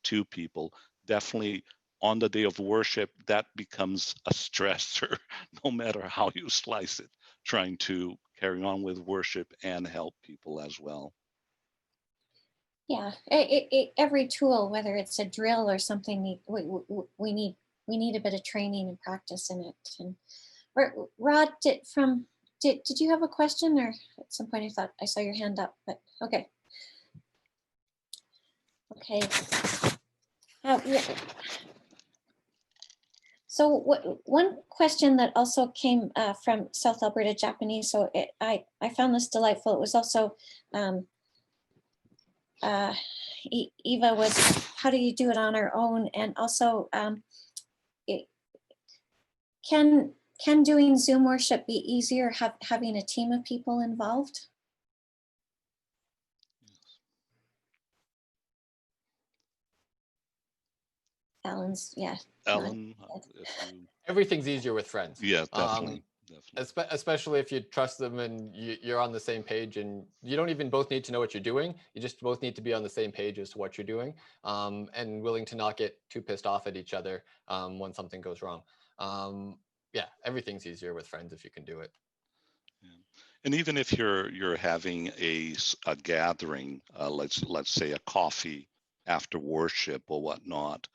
to people. Definitely on the day of worship, that becomes a stressor, no matter how you slice it, trying to carry on with worship and help people as well. Yeah, every tool, whether it's a drill or something, we need a bit of training and practice in it. And Rod, did you have a question, or at some point I thought I saw your hand up, but okay. Okay. Yeah. So one question that also came from South Alberta Japanese, so I found this delightful. It was also Eva was, how do you do it on our own? And also, can doing Zoom worship be easier having a team of people involved? Allan's, yeah. Allan, Everything's easier with friends. yeah, definitely. Especially if you trust them and you're on the same page, and you don't even both need to know what you're doing. You just both need to be on the same page as to what you're doing, and willing to not get too pissed off at each other when something goes wrong. Yeah, everything's easier with friends if you can do it. Yeah. And even if you're having a gathering, let's say a coffee after worship or whatnot,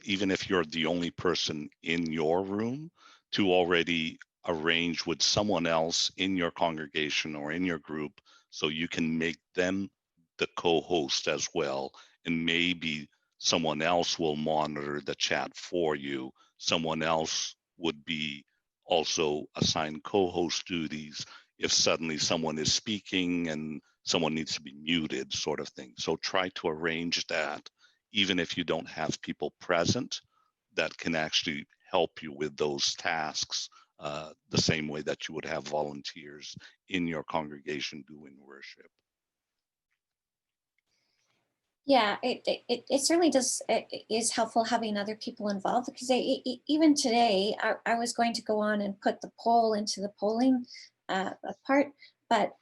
even if you're the only person in your room, to already arrange with someone else in your congregation or in your group, so you can make them the co-host as well, and maybe someone else will monitor the chat for you. Someone else would be also assigned co-host duties if suddenly someone is speaking and someone needs to be muted, sort of thing. So try to arrange that, even if you don't have people present, that can actually help you with those tasks, the same way that you would have volunteers in your congregation doing worship. Yeah, it certainly does. It is helpful having other people involved, because even today I was going to go on and put the poll into the polling part, but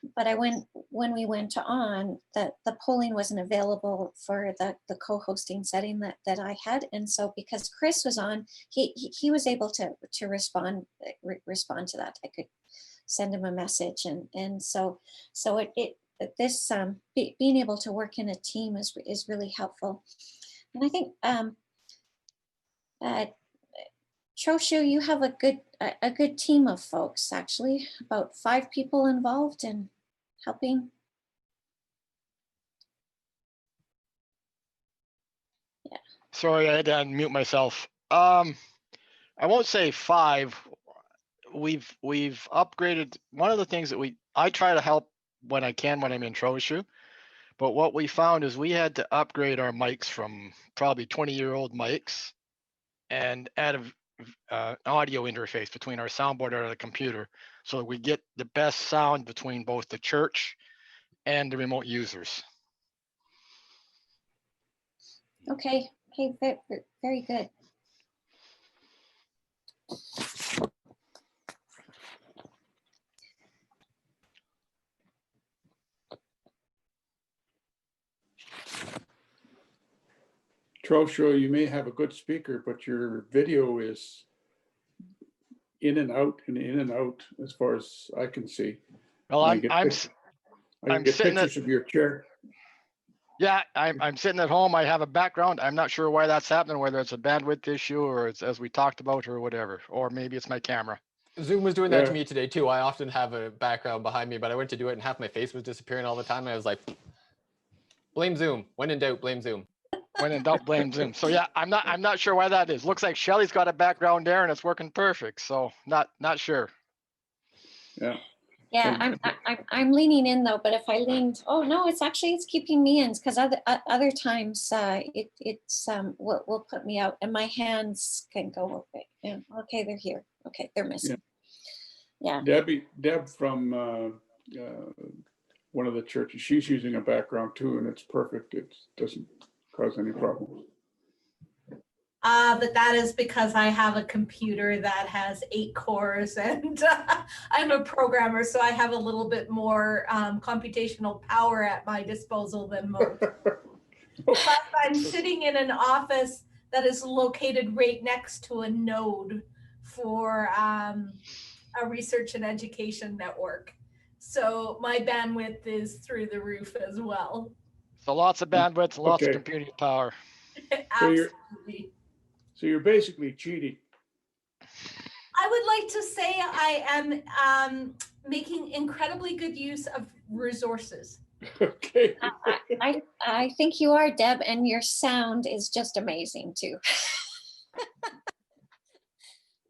when we went on, the polling wasn't available for the co-hosting setting that I had, and so because Chris was on, he was able to respond to that. I could send him a message, and so this being able to work in a team is really helpful. And I think Choshu, you have a good team of folks, actually, about 5 people involved in helping. Yeah. Sorry, I had to unmute myself. I won't say 5. We've upgraded. One of the things that I try to help when I can when I'm in troubleshoot. But what we found is we had to upgrade our mics from probably 20-year-old mics and add an audio interface between our soundboard and the computer, so that we get the best sound between both the church and the remote users. Okay, very good. Trosho, you may have a good speaker, but your video is in and out and in and out as far as I can see. Well, I I'm can get sitting pictures of your chair. Yeah, I'm sitting at home. I have a background. I'm not sure why that's happening, whether it's a bandwidth issue or it's, as we talked about, or whatever, or maybe it's my camera. Zoom was doing that to Yeah. me today too. I often have a background behind me, but I went to do it and half my face was disappearing all the time. And I was like, blame Zoom. When in doubt, blame Zoom. When in doubt, blame Zoom. So yeah, I'm not sure why that is. Looks like Shelley's got a background there and it's working perfect. So not sure. Yeah. Yeah, I'm leaning in though, but if I leaned, oh no, it's keeping me in because other times it's will put me out and my hands can go okay. Yeah, okay, they're here. Okay, they're missing. Yeah. Deb from one of the churches, she's using a background too, and it's perfect. It doesn't cause any problems. But that is because I have a computer that has 8 cores and I'm a programmer, so I have a little bit more computational power at my disposal than most. Plus, I'm sitting in an office that is located right next to a node for a research and education network. So my bandwidth is through the roof as well. So lots of bandwidth, lots of Okay. computing power. Absolutely. So you're basically cheating. I would like to say I am making incredibly good use of resources. Okay. I think you are, Deb, and your sound is just amazing too.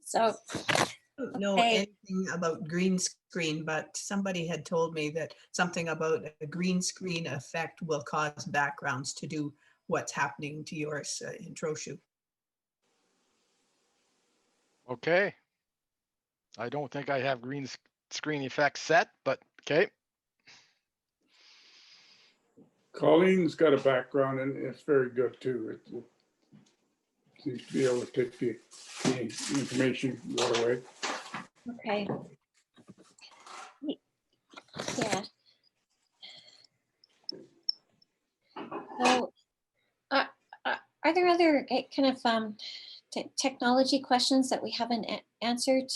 So I don't know okay. anything about green screen, but somebody had told me that something about a green screen effect will cause backgrounds to do what's happening to yours in Trochu. Okay. I don't think I have green screen effects set, but okay. Colleen's got a background and it's very good too. It seems to be able to take the information right away. Okay. Yeah. So, are there other kind of technology questions that we haven't answered?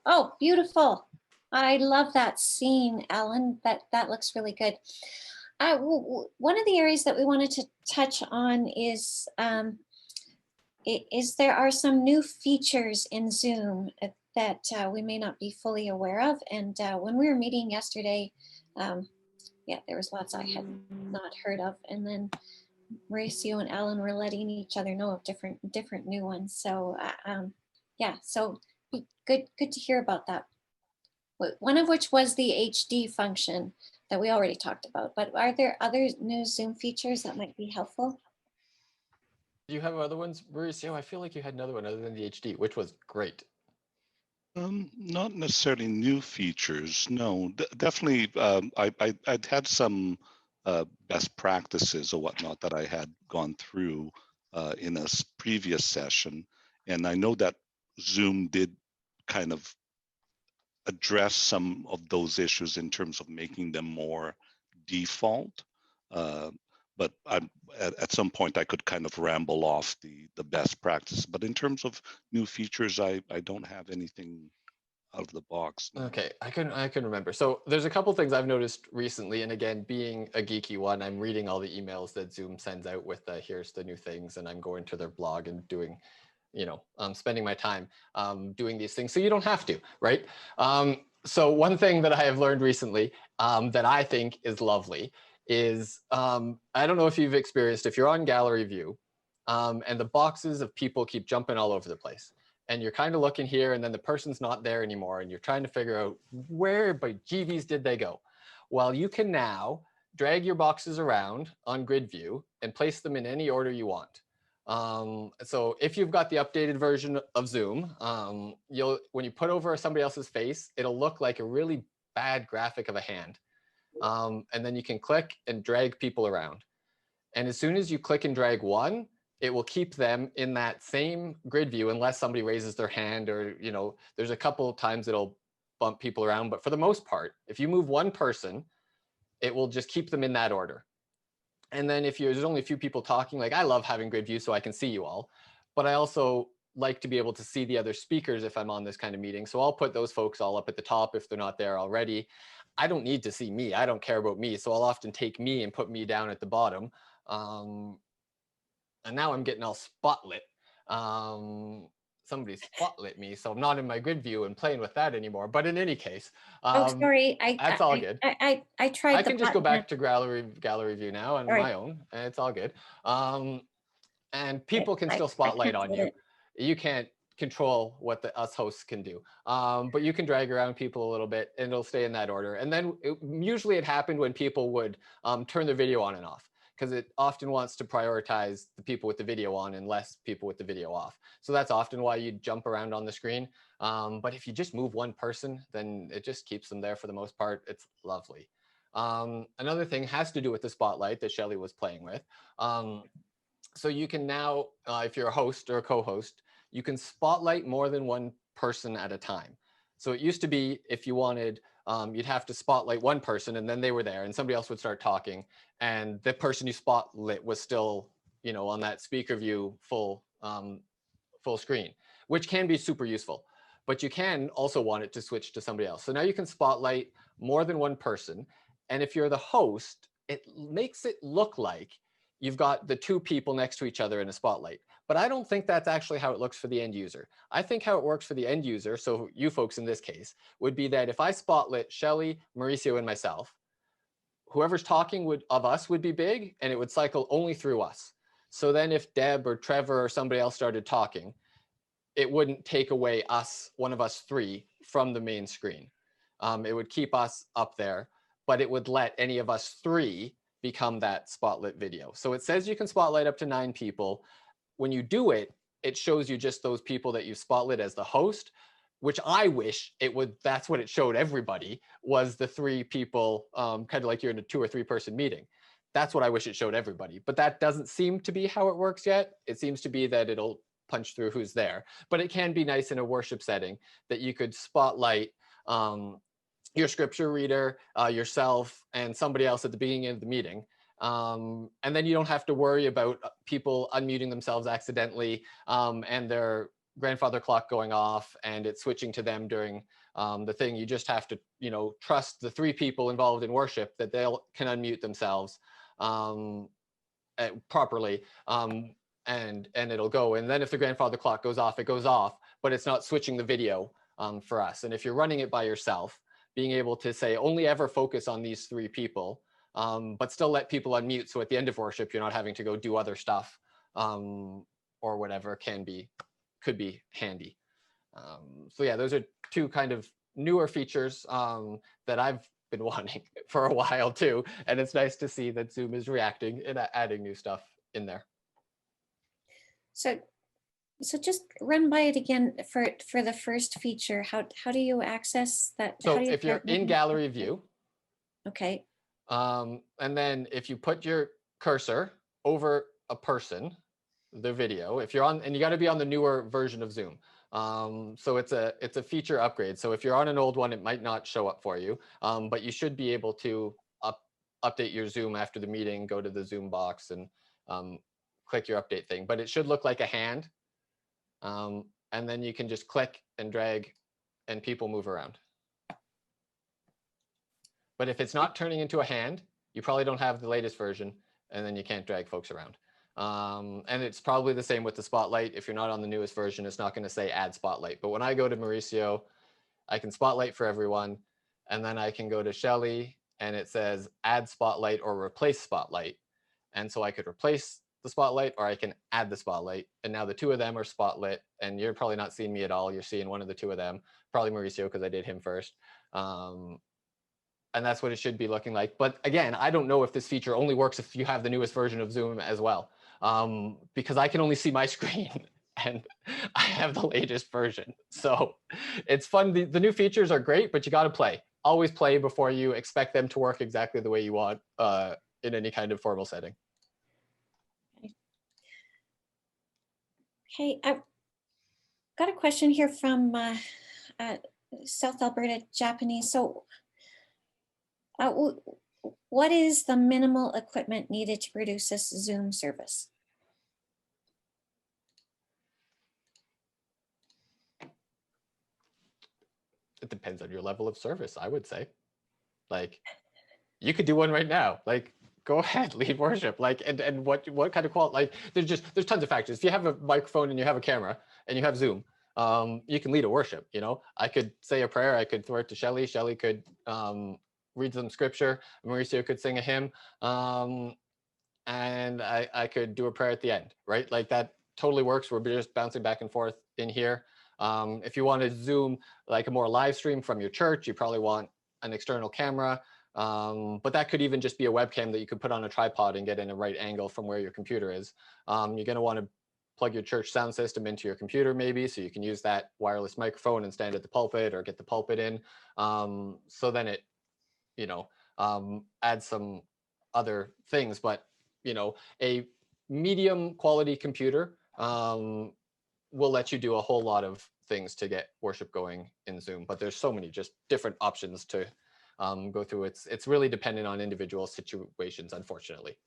Oh, beautiful. I love that scene, Alan. That looks really good. One of the areas that we wanted to touch on is there are some new features in Zoom that we may not be fully aware of. And when we were meeting yesterday, yeah, there was lots I had not heard of. And then Mauricio and Allan were letting each other know of different new ones. So yeah, so good to hear about that. One of which was the HD function that we already talked about, but are there other new Zoom features that might be helpful? Do you have other ones, Mauricio? I feel like you had another one other than the HD, which was great. Not necessarily new features. No, definitely. I'd had some best practices or whatnot that I had gone through in a previous session, and I know that Zoom did kind of address some of those issues in terms of making them more default. But at some point I could kind of ramble off the best practice. But in terms of new features, I don't have anything out of the box. No. Okay, I can remember. So there's a couple things I've noticed recently, and again, being a geeky one, I'm reading all the emails that Zoom sends out with here's the new things, and I'm going to their blog and doing, spending my time doing these things, so you don't have to, right? So one thing that I have learned recently that I think is lovely is, I don't know if you've experienced, if you're on gallery view and the boxes of people keep jumping all over the place, and you're kind of looking here and then the person's not there anymore and you're trying to figure out where by GVs did they go? Well, you can now drag your boxes around on grid view and place them in any order you want. So if you've got the updated version of Zoom, when you put over somebody else's face, it'll look like a really bad graphic of a hand. And then you can click and drag people around. And as soon as you click and drag one, it will keep them in that same grid view unless somebody raises their hand or, there's a couple of times it'll bump people around. But for the most part, if you move one person, it will just keep them in that order. And then if there's only a few people talking, like I love having grid view so I can see you all, but I also like to be able to see the other speakers if I'm on this kind of meeting. So I'll put those folks all up at the top if they're not there already. I don't need to see me. I don't care about me. So I'll often take me and put me down at the bottom. And now I'm getting all spotlit. somebody spotlit me, so I'm not in my grid view and playing with that anymore. But in any case, Oh, sorry. that's all good. I tried I the can just go button. back to gallery view now on All right. my own, and it's all good. And people can still I spotlight on canceled you. it. You can't control what us hosts can do, but you can drag around people a little bit, and it'll stay in that order. And then usually it happened when people would turn their video on and off, because it often wants to prioritize the people with the video on and less people with the video off. So that's often why you jump around on the screen. But if you just move one person, then it just keeps them there for the most part. It's lovely. Another thing has to do with the spotlight that Shelley was playing with. So you can now, if you're a host or a co-host, you can spotlight more than one person at a time. So it used to be, if you wanted, you'd have to spotlight one person and then they were there and somebody else would start talking, and the person you spotlit was still, on that speaker view full screen, which can be super useful. But you can also want it to switch to somebody else. So now you can spotlight more than one person. And if you're the host, it makes it look like you've got the two people next to each other in a spotlight. But I don't think that's actually how it looks for the end user. I think how it works for the end user, so you folks in this case, would be that if I spotlit Shelley, Mauricio, and myself, whoever's talking of us would be big, and it would cycle only through us. So then if Deb or Trevor or somebody else started talking, it wouldn't take away one of us three, from the main screen. It would keep us up there, but it would let any of us three become that spotlit video. So it says you can spotlight up to 9 people. When you do it, it shows you just those people that you spotlit as the host, which I wish that's what it showed everybody, was the 3 people, kind of like you're in a 2 or 3 person meeting. That's what I wish it showed everybody, but that doesn't seem to be how it works yet. It seems to be that it'll punch through who's there, but it can be nice in a worship setting that you could spotlight your scripture reader, yourself, and somebody else at the beginning of the meeting. And then you don't have to worry about people unmuting themselves accidentally, and their grandfather clock going off and it switching to them during the thing. You just have to, trust the 3 people involved in worship that can unmute themselves properly, and it'll go. And then if the grandfather clock goes off, it goes off, but it's not switching the video for us. And if you're running it by yourself, being able to say only ever focus on these 3 people, but still let people unmute. So at the end of worship, you're not having to go do other stuff or whatever could be handy. So yeah, those are 2 kind of newer features that I've been wanting for a while too. And it's nice to see that Zoom is reacting and adding new stuff in there. So just run by it again for the first feature. How do you access that? So if you're in gallery view, okay. And then if you put your cursor over a person, the video, if you're on, and you got to be on the newer version of Zoom. So it's a feature upgrade. So if you're on an old one, it might not show up for you, but you should be able to update your Zoom after the meeting, go to the Zoom box and click your update thing, but it should look like a hand. And then you can just click and drag and people move around. But if it's not turning into a hand, you probably don't have the latest version, and then you can't drag folks around. And it's probably the same with the spotlight. If you're not on the newest version, it's not going to say add spotlight. But when I go to Mauricio, I can spotlight for everyone, and then I can go to Shelley and it says add spotlight or replace spotlight. And so I could replace the spotlight or I can add the spotlight. And now the 2 of them are spotlit, and you're probably not seeing me at all. You're seeing one of the 2 of them, probably Mauricio because I did him first. And that's what it should be looking like. But again, I don't know if this feature only works if you have the newest version of Zoom as well, because I can only see my screen and I have the latest version. So it's fun. The new features are great, but you got to play. Always play before you expect them to work exactly the way you want in any kind of formal setting. Okay, I've got a question here from South Alberta Japanese. So what is the minimal equipment needed to produce this Zoom service? It depends on your level of service, I would say. Like, you could do one right now. Like, go ahead, lead worship. Like, and what kind of quality? Like, there's tons of factors. If you have a microphone and you have a camera and you have Zoom, you can lead a worship. I could say a prayer, I could throw it to Shelley. Shelley could read some scripture. Mauricio could sing a hymn, and I could do a prayer at the end, right? Like that totally works. We're just bouncing back and forth in here. If you want to Zoom like a more live stream from your church, you probably want an external camera. But that could even just be a webcam that you could put on a tripod and get in a right angle from where your computer is. You're going to want to plug your church sound system into your computer maybe, so you can use that wireless microphone and stand at the pulpit or get the pulpit in. So then it, adds some other things, but a medium quality computer will let you do a whole lot of things to get worship going in Zoom. But there's so many just different options to go through. It's really dependent on individual situations, unfortunately.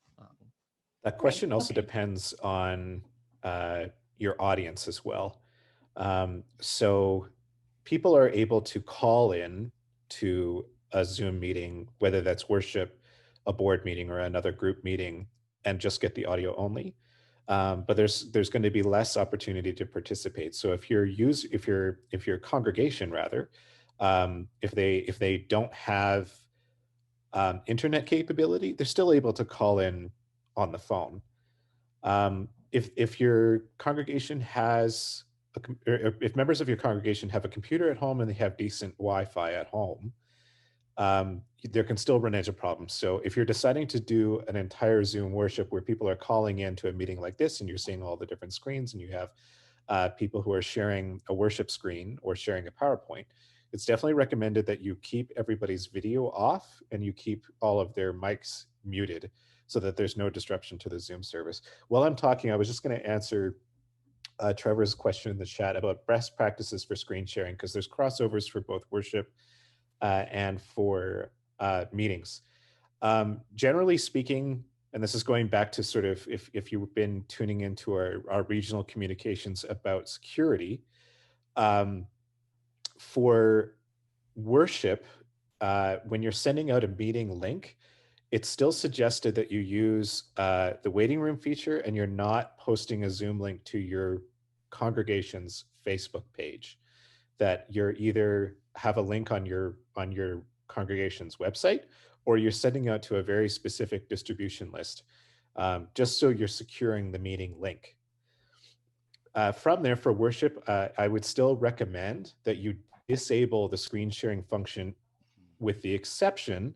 That question also okay. depends on your audience as well. So people are able to call in to a Zoom meeting, whether that's worship, a board meeting, or another group meeting, and just get the audio only. But there's going to be less opportunity to participate. So if your congregation rather, if they don't have internet capability, they're still able to call in on the phone. If your congregation has, or if members of your congregation have a computer at home and they have decent Wi-Fi at home, there can still run into problems. So if you're deciding to do an entire Zoom worship where people are calling in to a meeting like this and you're seeing all the different screens and you have people who are sharing a worship screen or sharing a PowerPoint, it's definitely recommended that you keep everybody's video off and you keep all of their mics muted so that there's no disruption to the Zoom service. While I'm talking, I was just going to answer Trevor's question in the chat about best practices for screen sharing, because there's crossovers for both worship and for meetings. Generally speaking, and this is going back to sort of if you've been tuning into our regional communications about security, for worship, when you're sending out a meeting link, it's still suggested that you use the waiting room feature and you're not posting a Zoom link to your congregation's Facebook page. That you're either have a link on your congregation's website, or you're sending out to a very specific distribution list, just so you're securing the meeting link. From there, for worship, I would still recommend that you disable the screen sharing function, with the exception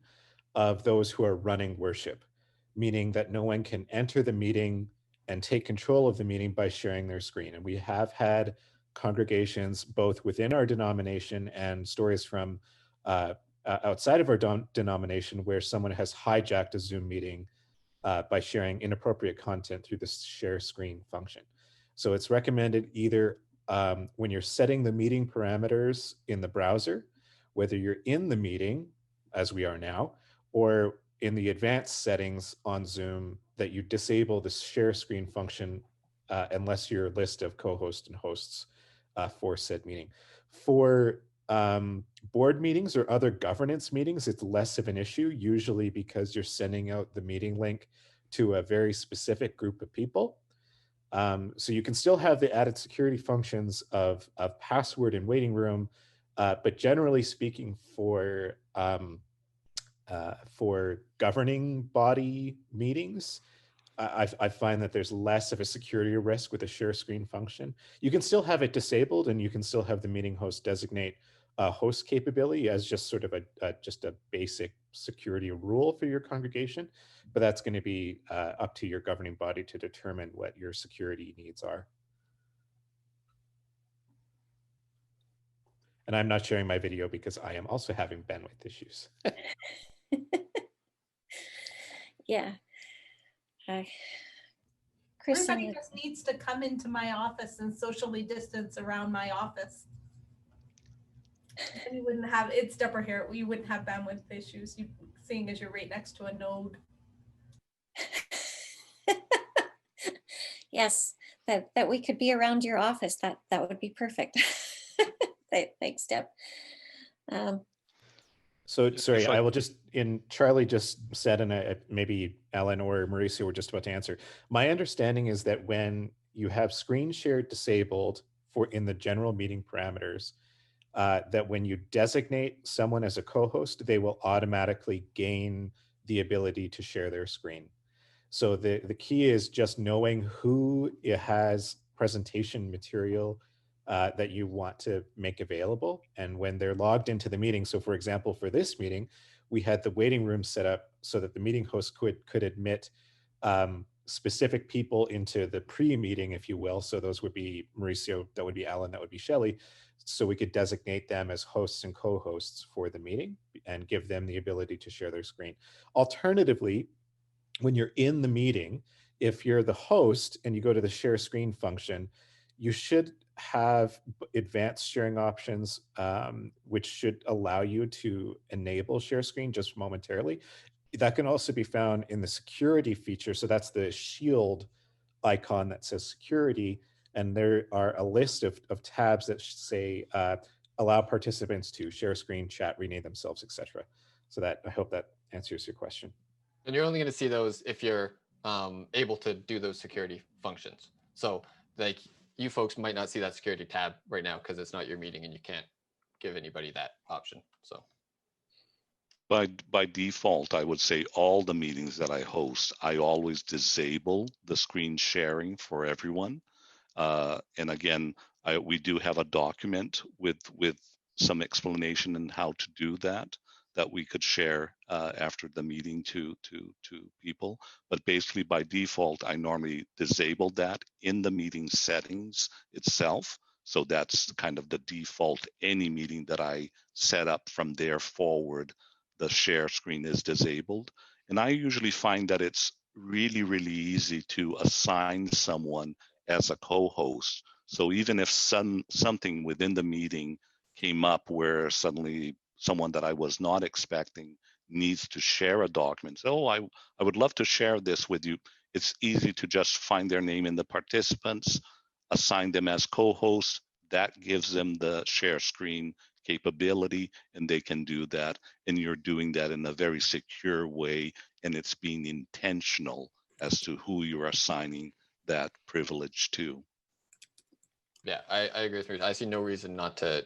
of those who are running worship, meaning that no one can enter the meeting and take control of the meeting by sharing their screen. And we have had congregations, both within our denomination and stories from outside of our denomination, where someone has hijacked a Zoom meeting by sharing inappropriate content through the share screen function. So it's recommended either when you're setting the meeting parameters in the browser, whether you're in the meeting, as we are now, or in the advanced settings on Zoom, that you disable the share screen function unless your list of co-hosts and hosts for said meeting. For board meetings or other governance meetings, it's less of an issue, usually because you're sending out the meeting link to a very specific group of people. So you can still have the added security functions of password and waiting room, but generally speaking, for governing body meetings, I find that there's less of a security risk with a share screen function. You can still have it disabled, and you can still have the meeting host designate a host capability as just sort of just a basic security rule for your congregation, but that's going to be up to your governing body to determine what your security needs are. And I'm not sharing my video because I am also having bandwidth issues. Yeah. Everybody Kristen, just needs to come into my office and socially distance around my office. And you wouldn't have, it's Deborah here, you wouldn't have bandwidth issues, seeing as you're right next to a node. yes, that we could be around your office. That would be perfect. Thanks, Deb. So sorry, If I- I will just, Charlie just said, and maybe Allan or Mauricio were just about to answer. My understanding is that when you have screen share disabled in the general meeting parameters that when you designate someone as a co-host, they will automatically gain the ability to share their screen. So the key is just knowing who has presentation material that you want to make available. And when they're logged into the meeting, so for example, for this meeting, we had the waiting room set up so that the meeting host could admit specific people into the pre-meeting, if you will. So those would be Mauricio, that would be Allan, that would be Shelley. So we could designate them as hosts and co-hosts for the meeting and give them the ability to share their screen. Alternatively, when you're in the meeting, if you're the host and you go to the share screen function, you should have advanced sharing options, which should allow you to enable share screen just momentarily. That can also be found in the security feature. So that's the shield icon that says security. And there are a list of tabs that say, allow participants to share screen, chat, rename themselves, etc. So that, I hope that answers your question. And you're only going to see those if you're able to do those security functions. So like you folks might not see that security tab right now because it's not your meeting and you can't give anybody that option. So by default, I would say all the meetings that I host, I always disable the screen sharing for everyone. And again, we do have a document with some explanation on how to do that we could share after the meeting to people. But basically by default, I normally disable that in the meeting settings itself. So that's kind of the default. Any meeting that I set up from there forward, the share screen is disabled. And I usually find that it's really, really easy to assign someone as a co-host. So even if something within the meeting came up where suddenly someone that I was not expecting needs to share a document, so I would love to share this with you. It's easy to just find their name in the participants, assign them as co-hosts. That gives them the share screen capability and they can do that. And you're doing that in a very secure way. And it's being intentional as to who you're assigning that privilege to. yeah, I agree with you. I see no reason not to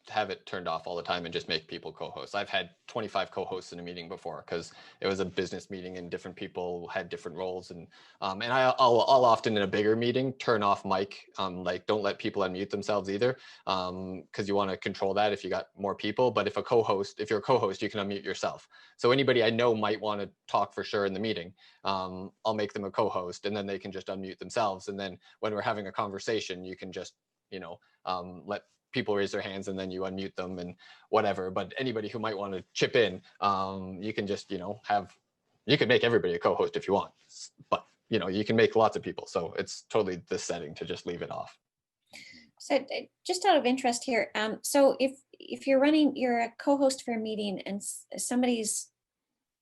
have it turned off all the time and just make people co-hosts. I've had 25 co-hosts in a meeting before because it was a business meeting and different people had different roles. And I'll often in a bigger meeting turn off mic, like don't let people unmute themselves either, because you want to control that if you got more people. But if you're a co-host, you can unmute yourself. So anybody I know might want to talk for sure in the meeting, I'll make them a co-host and then they can just unmute themselves. And then when we're having a conversation, you can just, let people raise their hands and then you unmute them and whatever. But anybody who might want to chip in, you can just, you can make everybody a co-host if you want, but you can make lots of people. So it's totally the setting to just leave it off. So just out of interest here, so if you're a co-host for a meeting and somebody's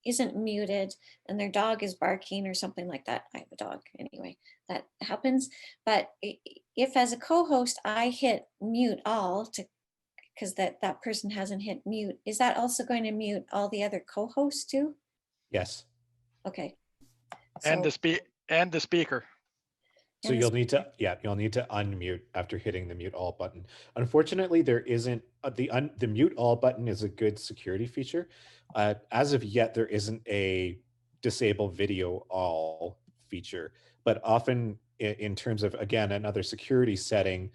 isn't muted and their dog is barking or something like that. I have a dog anyway, that happens. But if as a co-host, I hit mute all because that person hasn't hit mute, is that also going to mute all the other co-hosts too? Yes. Okay. And the speaker. So you'll need to unmute after hitting the mute all button. Unfortunately, there isn't the mute all button is a good security feature. As of yet, there isn't a disable video all feature, but often in terms of, again, another security setting,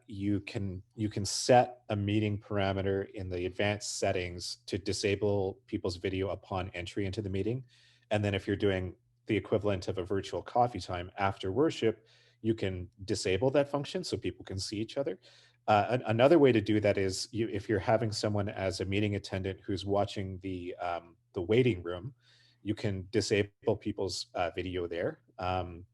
you can set a meeting parameter in the advanced settings to disable people's video upon entry into the meeting. And then if you're doing the equivalent of a virtual coffee time after worship, you can disable that function so people can see each other. Another way to do that is if you're having someone as a meeting attendant who's watching the waiting room, you can disable people's video there. And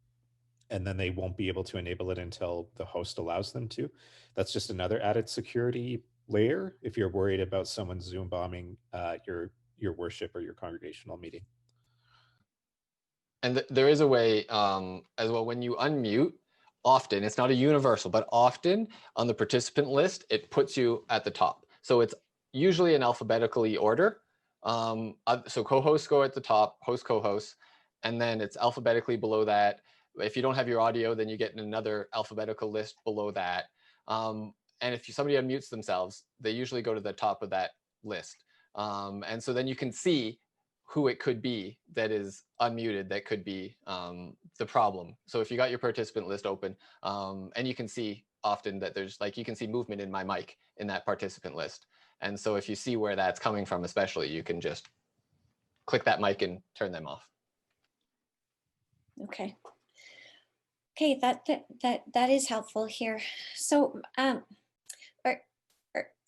then they won't be able to enable it until the host allows them to. That's just another added security layer if you're worried about someone Zoom bombing your worship or your congregational meeting. And there is a way as well, when you unmute, often, it's not a universal, but often on the participant list, it puts you at the top. So it's usually in alphabetically order. So co-hosts go at the top, host, co-hosts, and then it's alphabetically below that. If you don't have your audio, then you get another alphabetical list below that. And if somebody unmutes themselves, they usually go to the top of that list. And so then you can see who it could be that is unmuted, that could be the problem. So if you got your participant list open, and you can see often that there's like, you can see movement in my mic in that participant list. And so if you see where that's coming from, especially, you can just click that mic and turn them off. Okay. Okay, that is helpful here. So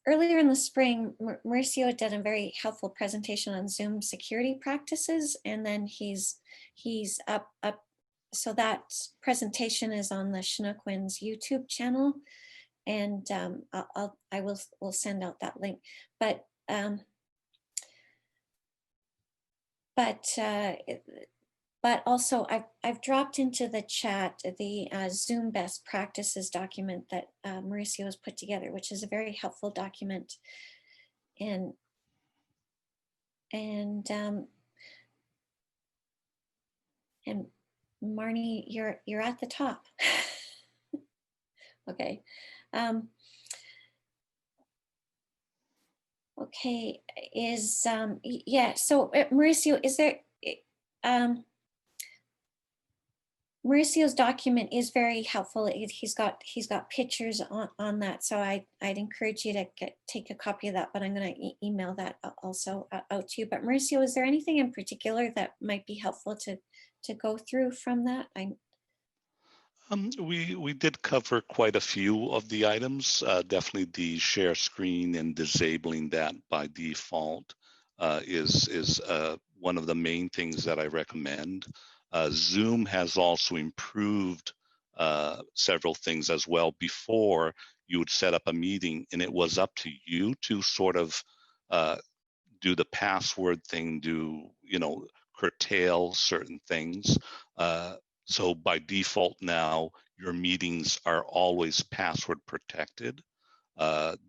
earlier in the spring, Mauricio did a very helpful presentation on Zoom security practices, and then he's up. So that presentation is on the Chinook Winds YouTube channel, and I will send out that link. But also I've dropped into the chat the Zoom best practices document that Mauricio has put together, which is a very helpful document. And Marnie, you're at the top. Okay. Okay, yeah, so Mauricio, is there, Mauricio's document is very helpful. He's got pictures on that, so I'd encourage you to take a copy of that, but I'm going to email that also out to you. But Mauricio, is there anything in particular that might be helpful to go through from that? We did cover quite a few of the items. Definitely the share screen and disabling that by default is one of the main things that I recommend. Zoom has also improved several things as well. Before, you would set up a meeting and it was up to you to sort of do the password thing, curtail certain things. So by default now, your meetings are always password protected.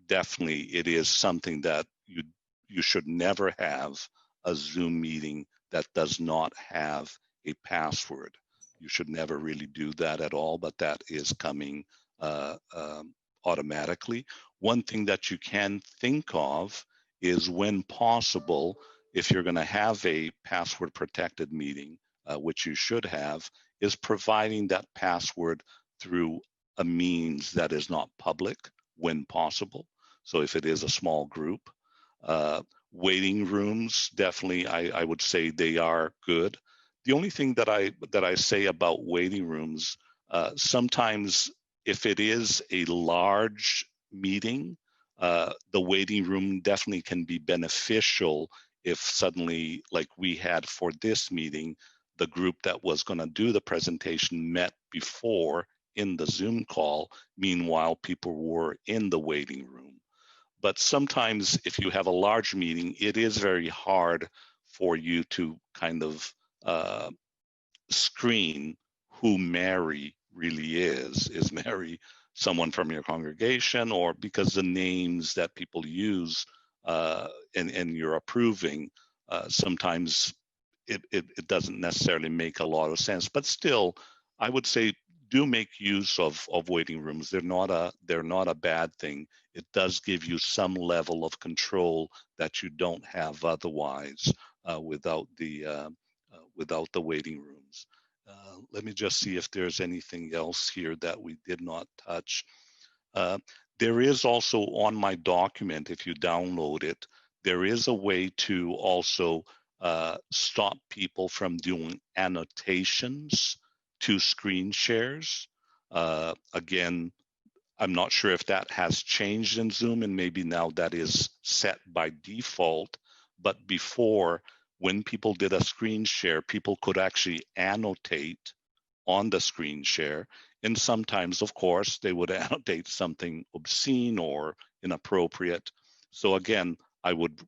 Definitely, it is something that you should never have a Zoom meeting that does not have a password. You should never really do that at all, but that is coming automatically. One thing that you can think of is, when possible, if you're going to have a password protected meeting, which you should have, is providing that password through a means that is not public when possible. So if it is a small group, waiting rooms, definitely I would say they are good. The only thing that I say about waiting rooms, sometimes if it is a large meeting, the waiting room definitely can be beneficial if suddenly, like we had for this meeting, the group that was going to do the presentation met before in the Zoom call. Meanwhile, people were in the waiting room. But sometimes if you have a large meeting, it is very hard for you to kind of screen who Mary really is. Is Mary someone from your congregation, or because the names that people use and you're approving, sometimes it doesn't necessarily make a lot of sense. But still, I would say do make use of waiting rooms. They're not a bad thing. It does give you some level of control that you don't have otherwise without the waiting rooms. Let me just see if there's anything else here that we did not touch. There is also on my document, if you download it, there is a way to also stop people from doing annotations to screen shares. Again, I'm not sure if that has changed in Zoom, and maybe now that is set by default. But before, when people did a screen share, people could actually annotate on the screen share. And sometimes, of course, they would annotate something obscene or inappropriate. So again, I would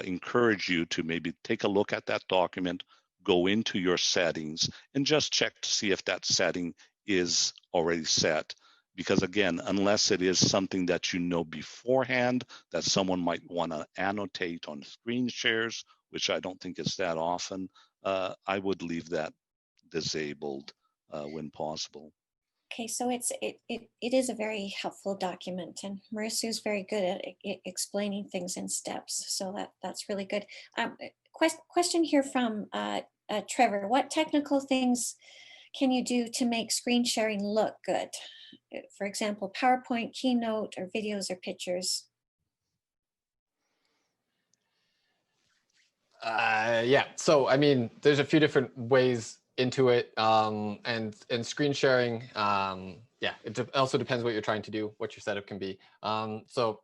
encourage you to maybe take a look at that document, go into your settings, and just check to see if that setting is already set. Because again, unless it is something that you know beforehand that someone might want to annotate on screen shares, which I don't think is that often, I would leave that disabled when possible. Okay, so it is a very helpful document, and Mauricio is very good at explaining things in steps. So that's really good. Question here from Trevor: what technical things can you do to make screen sharing look good? For example, PowerPoint, Keynote, or videos or pictures. Yeah, so I mean, there's a few different ways into it, and screen sharing. Yeah, also depends what you're trying to do, what your setup can be. So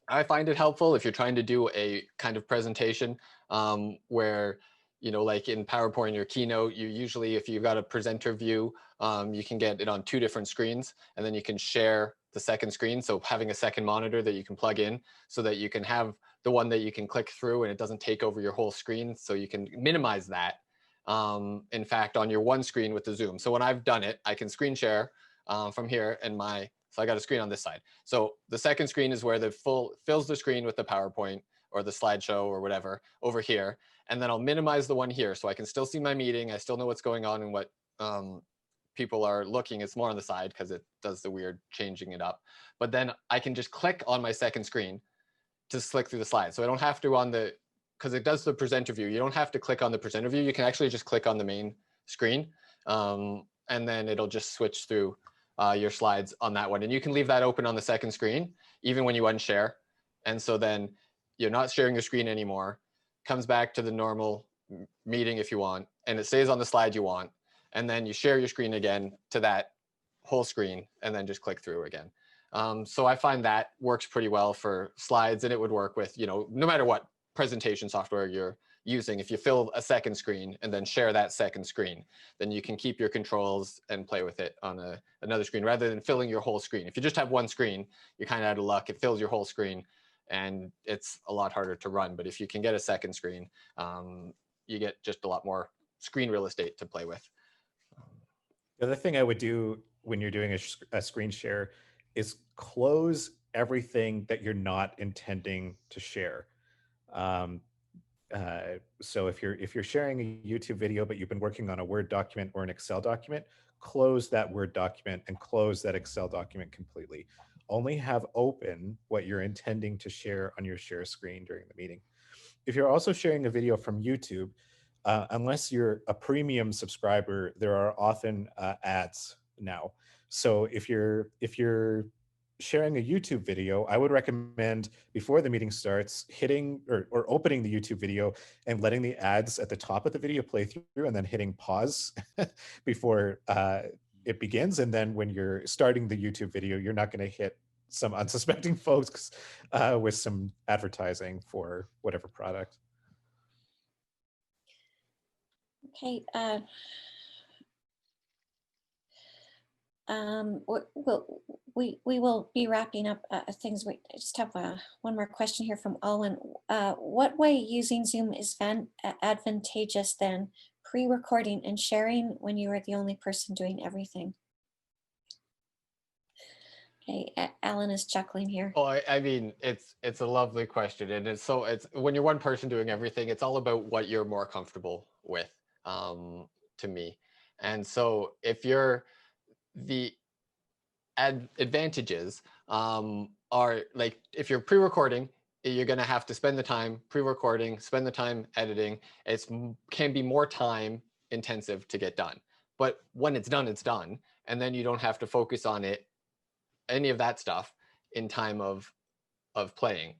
I find it helpful if you're trying to do a kind of presentation where, you know, like in PowerPoint or Keynote, you usually, if you've got a presenter view, you can get it on 2 different screens, and then you can share the second screen. So having a second monitor that you can plug in so that you can have the one that you can click through and it doesn't take over your whole screen. So you can minimize that, in fact, on your one screen with the Zoom. So when I've done it, I can screen share from here, and so I got a screen on this side. So the second screen is where the fills the screen with the PowerPoint or the slideshow or whatever over here. And then I'll minimize the one here so I can still see my meeting. I still know what's going on and what people are looking. It's more on the side because it does the weird changing it up. But then I can just click on my second screen to click through the slides. So I don't have to because it does the presenter view. You don't have to click on the presenter view. You can actually just click on the main screen, and then it'll just switch through your slides on that one. And you can leave that open on the second screen, even when you unshare. And so then you're not sharing your screen anymore, comes back to the normal meeting if you want, and it stays on the slide you want. And then you share your screen again to that whole screen and then just click through again. So I find that works pretty well for slides, and it would work with, you know, no matter what presentation software you're using. If you fill a second screen and then share that second screen, then you can keep your controls and play with it on another screen rather than filling your whole screen. If you just have one screen, you're kind of out of luck. It fills your whole screen and it's a lot harder to run. But if you can get a second screen, you get just a lot more screen real estate to play with. The other thing I would do when you're doing a screen share is close everything that you're not intending to share. So if you're sharing a YouTube video, but you've been working on a Word document or an Excel document, close that Word document and close that Excel document completely. Only have open what you're intending to share on your share screen during the meeting. If you're also sharing a video from YouTube, unless you're a premium subscriber, there are often ads now. So if you're sharing a YouTube video, I would recommend before the meeting starts hitting or opening the YouTube video and letting the ads at the top of the video play through, and then hitting pause before it begins. And then when you're starting the YouTube video, you're not going to hit some unsuspecting folks with some advertising for whatever product. Okay. We will be wrapping up things. We just have one more question here from Allan. What way using Zoom is advantageous then, pre-recording and sharing when you are the only person doing everything? Okay, Allan is chuckling here. Well, I mean, it's a lovely question, and it's when you're one person doing everything, it's all about what you're more comfortable with, to me. And so if you're the advantages are like, if you're pre-recording, you're going to have to spend the time pre-recording, spend the time editing. It can be more time intensive to get done, but when it's done, and then you don't have to focus on it, any of that stuff, in time of playing.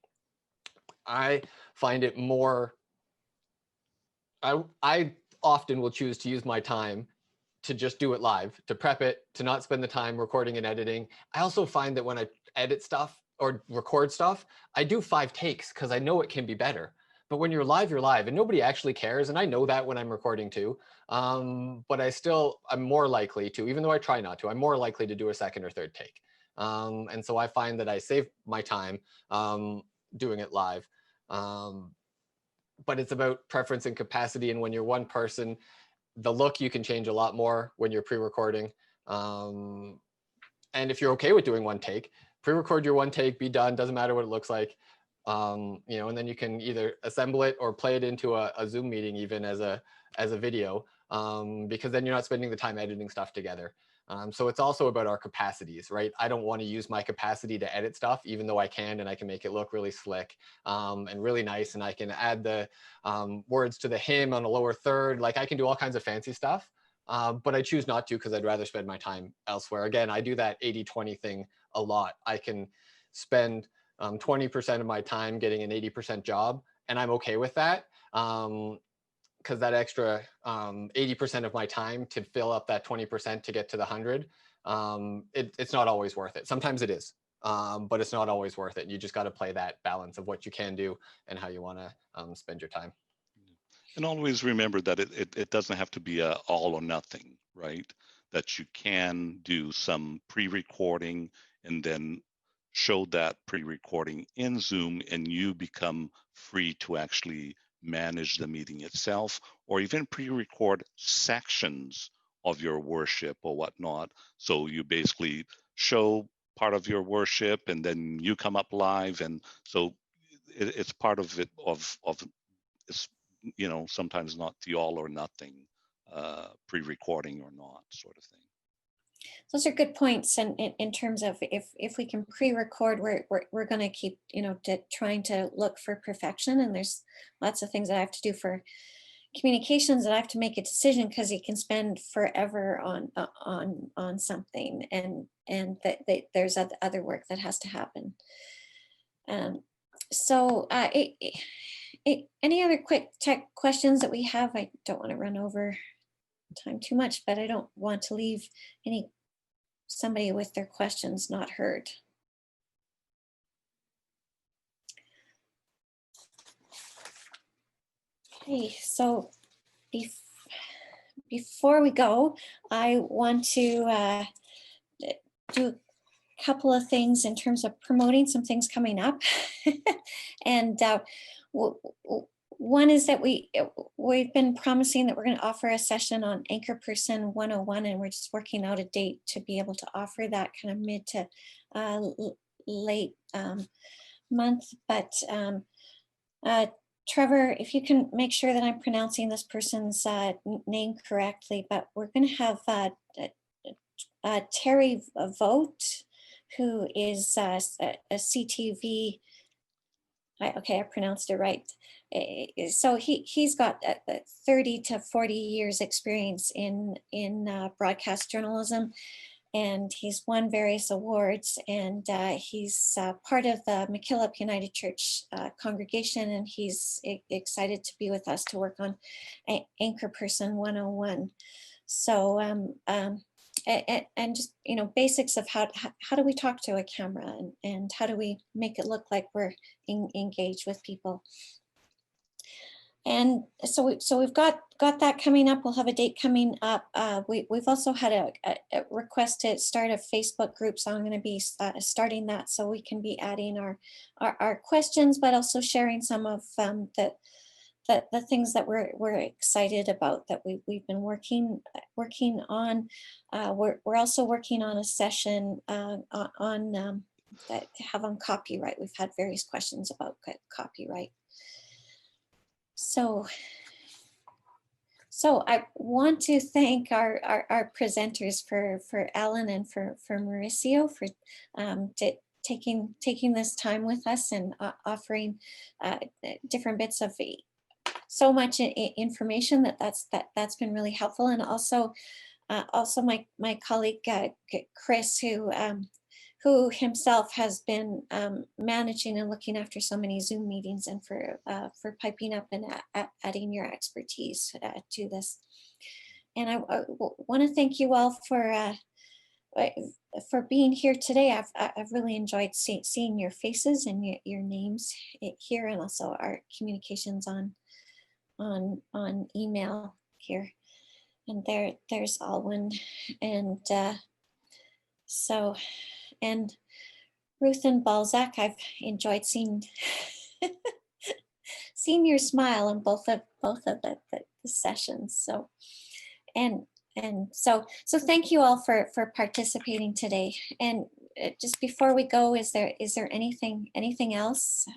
I find it more, I often will choose to use my time to just do it live, to prep it, to not spend the time recording and editing. I also find that when I edit stuff or record stuff, I do 5 takes because I know it can be better. But when you're live, and nobody actually cares. And I know that when I'm recording too. But I'm more likely to, even though I try not to, I'm more likely to do a second or third take. And so I find that I save my time doing it live. But it's about preference and capacity. And when you're one person, the look you can change a lot more when you're pre-recording. And if you're okay with doing one take, pre-record your one take, be done, doesn't matter what it looks like. And then you can either assemble it or play it into a Zoom meeting even as a video. because then you're not spending the time editing stuff together. So it's also about our capacities, right? I don't want to use my capacity to edit stuff, even though I can, and I can make it look really slick and really nice. And I can add the words to the hymn on a lower third. Like I can do all kinds of fancy stuff, but I choose not to because I'd rather spend my time elsewhere. Again, I do that 80-20 thing a lot. I can spend 20% of my time getting an 80% job, and I'm okay with that. Because that extra 80% of my time to fill up that 20% to get to the 100, it's not always worth it. Sometimes it is, but it's not always worth it. You just got to play that balance of what you can do and how you want to spend your time. And always remember that it doesn't have to be a all or nothing, right? That you can do some pre-recording and then show that pre-recording in Zoom, and you become free to actually manage the meeting itself, or even pre-record sections of your worship or whatnot. So you basically show part of your worship and then you come up live. And so it's part of it, of it's, you know, sometimes not the all or nothing pre-recording or not sort of thing. Those are good points. And in terms of if we can pre-record, we're going to keep, you know, trying to look for perfection. And there's lots of things that I have to do for communications that I have to make a decision, because you can spend forever on something, and that there's other work that has to happen. So any other quick tech questions that we have? I don't want to run over time too much, but I don't want to leave somebody with their questions not heard. Okay, so before we go, I want to do a couple of things in terms of promoting some things coming up. And one is that we've been promising that we're going to offer a session on Anchor Person 101, and we're just working out a date to be able to offer that kind of mid to late month. But Trevor, if you can make sure that I'm pronouncing this person's name correctly, but we're going to have Terry Vogt, who is a CTV. Okay, I pronounced it right. So he's got 30 to 40 years experience in broadcast journalism, and he's won various awards, and he's part of the McKillop United Church congregation, and he's excited to be with us to work on Anchor Person 101. So and just, you know, basics of how do we talk to a camera, and how do we make it look like we're engaged with people. And so we've got that coming up. We'll have a date coming up. We've also had a request to start a Facebook group, so I'm going to be starting that, so we can be adding our questions, but also sharing some of the things that we're excited about that we've been working on. We're also working on a session on that have on copyright. We've had various questions about copyright. So I want to thank our presenters, for Allan and for Mauricio, for taking this time with us and offering different bits of so much information that's been really helpful. And also my colleague Chris, who himself has been managing and looking after so many Zoom meetings, and for piping up and adding your expertise to this. And I want to thank you all for being here today. I've really enjoyed seeing your faces and your names here, and also our communications on email here. And there's Alwyn, and and Ruth and Balzac. I've enjoyed seeing your smile in both of the sessions. So so thank you all for participating today. And just before we go, is there anything else?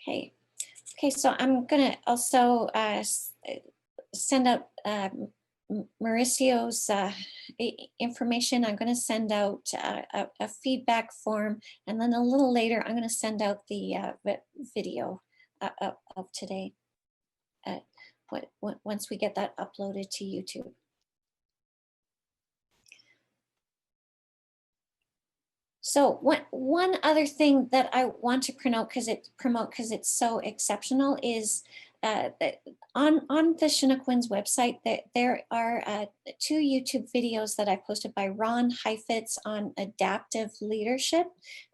Okay, so I'm gonna also send out Mauricio's information. I'm going to send out a feedback form, and then a little later, I'm going to send out the video of today. Once we get that uploaded to YouTube. So one other thing that I want to promote because it's so exceptional is that on the Chinook Winds website that there are 2 YouTube videos that I posted by Ron Heifetz on adaptive leadership,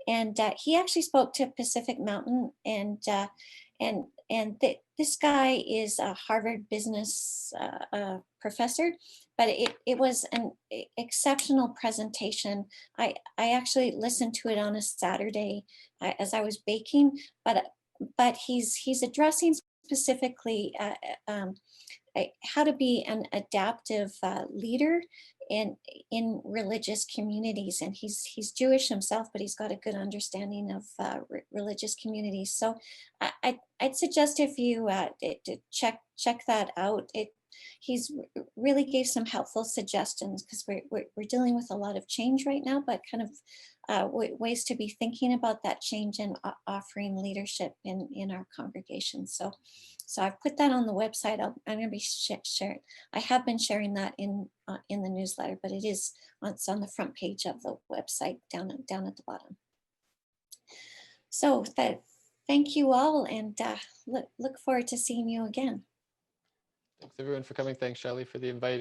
and he actually spoke to Pacific Mountain, and this guy is a Harvard business professor, but it was an exceptional presentation. I actually listened to it on a Saturday as I was baking, but he's addressing specifically how to be an adaptive leader in religious communities, and he's Jewish himself, but he's got a good understanding of religious communities. So I'd suggest if you check that out. He's really gave some helpful suggestions because we're dealing with a lot of change right now, but kind of ways to be thinking about that change and offering leadership in our congregation. So I've put that on the website. I'm going to be sharing. I have been sharing that in the newsletter, but it's on the front page of the website down at the bottom. So thank you all, and look forward to seeing you again. Thanks everyone for coming. Thanks, Shelley, for the invite.